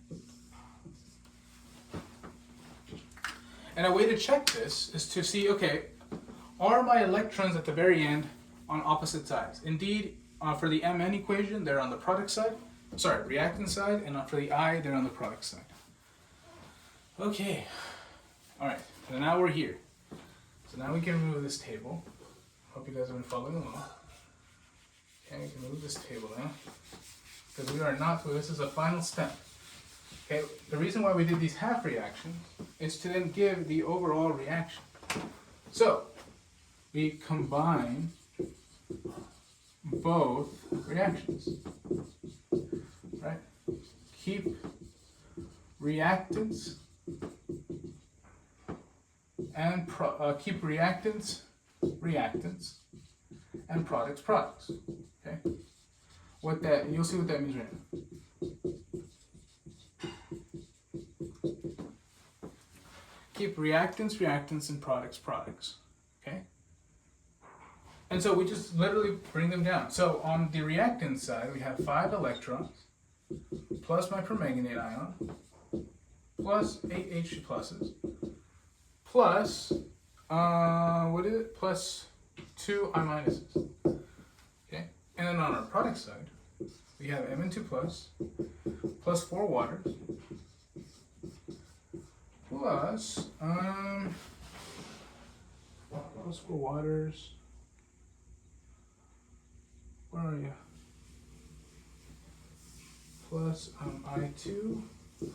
And a way to check this is to see, okay, are my electrons at the very end on opposite sides? Indeed, for the Mn equation, they're on the product side. Sorry, reactant side, and for the I, they're on the product side. Okay. All right. So now we're here. So now we can remove this table. Hope you guys have been following along. Okay, we can move this table now. Because we are not, this is a final step. Okay, the reason why we did these half reactions is to then give the overall reaction. So, we combine both reactions, right? Keep reactants and keep reactants, and products. Okay, you'll see what that means right now. Keep reactants, and products. Okay. And so we just literally bring them down. So on the reactant side, we have 5 electrons plus my permanganate ion plus 8 H pluses plus plus 2 I minuses. Okay, and then on our product side, we have Mn2 plus 4 waters plus 4 waters. Where are you? Plus I2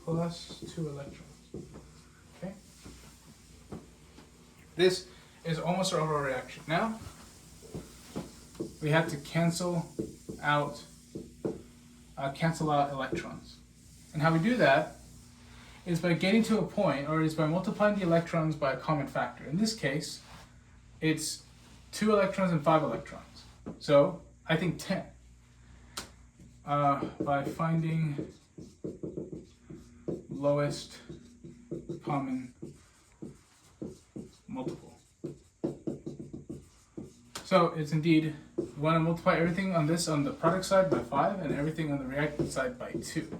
plus 2 electrons. Okay. This is almost our overall reaction. Now we have to cancel out electrons, and how we do that is by getting to a point, or is by multiplying the electrons by a common factor. In this case, it's 2 electrons and 5 electrons. So I think 10. By finding lowest common multiple. So it's indeed, we want to multiply everything on this on the product side by 5 and everything on the reactant side by 2.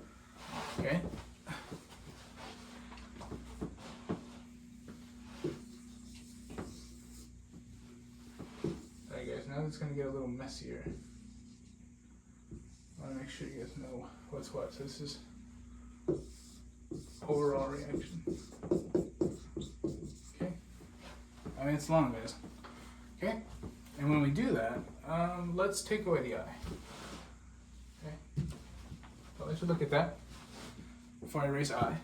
Okay? now it's going to get a little messier. I want to make sure you guys know what's what. So this is overall reaction. Okay. I mean, it's long, guys. Okay. And when we do that, let's take away the I. Okay. So let's look at that before I erase I.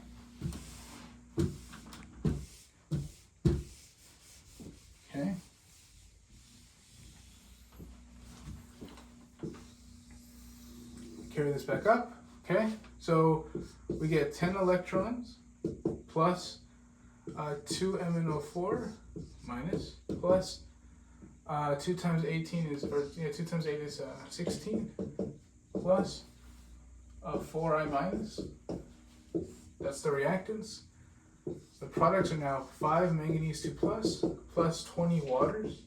Okay. Carry this back up. Okay. So we get 10 electrons plus 2 MnO4 minus plus 2 times 18 is, or yeah, 2 times 8 is 16 plus 4I minus. That's the reactants. The products are now 5 manganese 2 plus 20 waters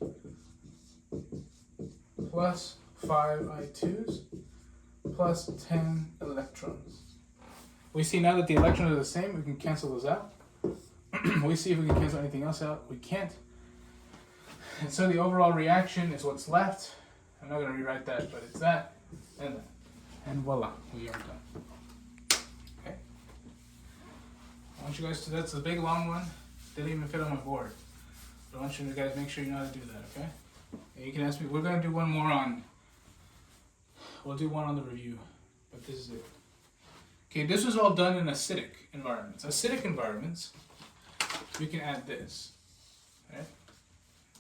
plus 5 I2s plus 10 electrons. We see now that the electrons are the same, we can cancel those out. We see if we can cancel anything else out. We can't. And so the overall reaction is what's left. I'm not going to rewrite that, but it's that and that. And voila, we are done. Okay. I want you guys to, that's a big long one. Didn't even fit on my board. But I want you guys to make sure you know how to do that, okay? And you can ask me, we're going to do one more on, we'll do one on the review, but this is it. Okay, this was all done in acidic environments. Acidic environments, we can add this. Okay?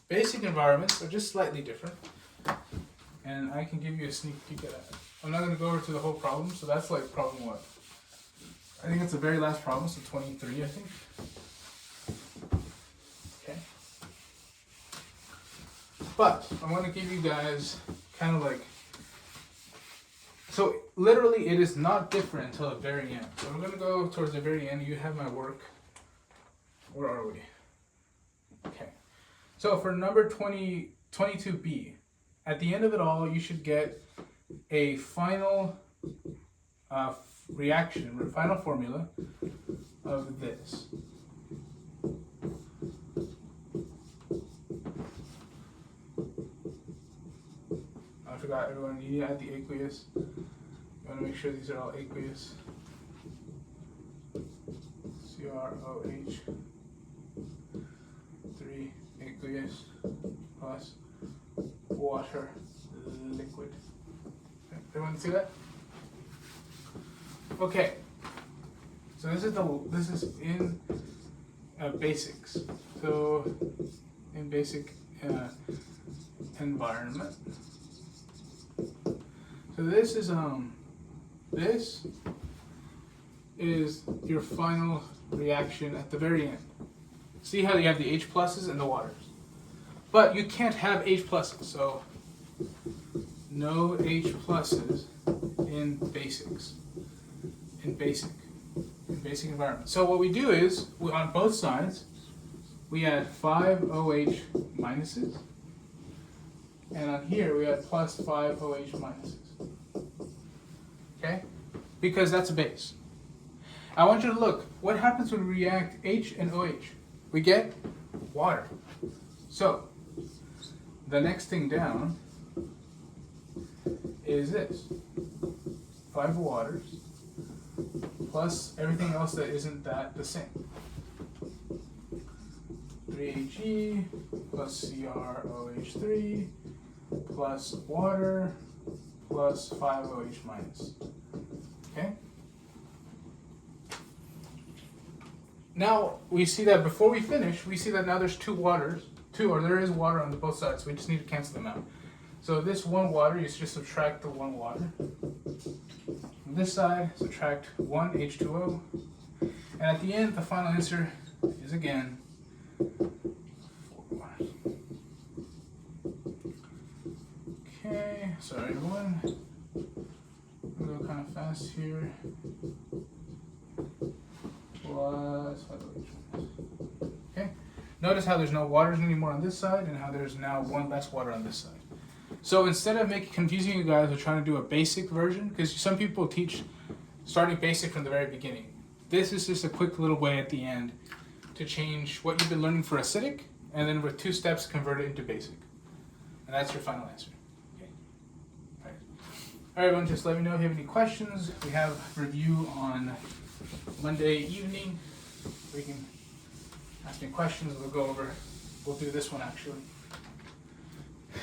Basic environments are just slightly different. And I can give you a sneak peek at that. I'm not going to go over to the whole problem, so that's like problem what? I think it's the very last problem, so 23, I think. Okay. But I want to give you guys kind of like, so literally it is not different until the very end. So we're going to go towards the very end. You have my work. Where are we? Okay. So for number 22B, at the end of it all, you should get a final reaction, final formula of this. I forgot, everyone, you need to add the aqueous. You want to make sure these are all aqueous. CrOH, 3 aqueous plus water liquid. Okay. Everyone see that? Okay. So this is in basics. So in basic environment. So this is your final reaction at the very end. See how you have the H pluses and the waters. But you can't have H pluses, so no H pluses in basics. In basic environment. So what we do is, on both sides, we add 5 OH minuses, and on here we add plus 5 OH minuses. Okay? Because that's a base. I want you to look, what happens when we react H and OH? We get water. So, the next thing down is this. 5 waters plus everything else that isn't that the same. 3Ag plus CrOH3 plus water plus 5OH minus. Okay? Now we see that before we finish, we see that now there's there is water on both sides, so we just need to cancel them out. So this one water, you just subtract the one water. On this side, subtract 1 H2O. And at the end, the final answer is again 4 waters. Okay, sorry everyone. I'm gonna go kind of fast here. Plus 5 electrons. Okay. Notice how there's no waters anymore on this side, and how there's now one less water on this side. So instead of confusing you guys with trying to do a basic version, because some people teach starting basic from the very beginning. This is just a quick little way at the end to change what you've been learning for acidic, and then with 2 steps convert it into basic. And that's your final answer. Okay. All right. All right, everyone, just let me know if you have any questions. We have review on Monday evening. We can ask me questions. We'll do this one actually.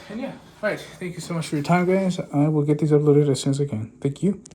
And yeah, all right. Thank you so much for your time, guys. I will get these uploaded as soon as I can. Thank you.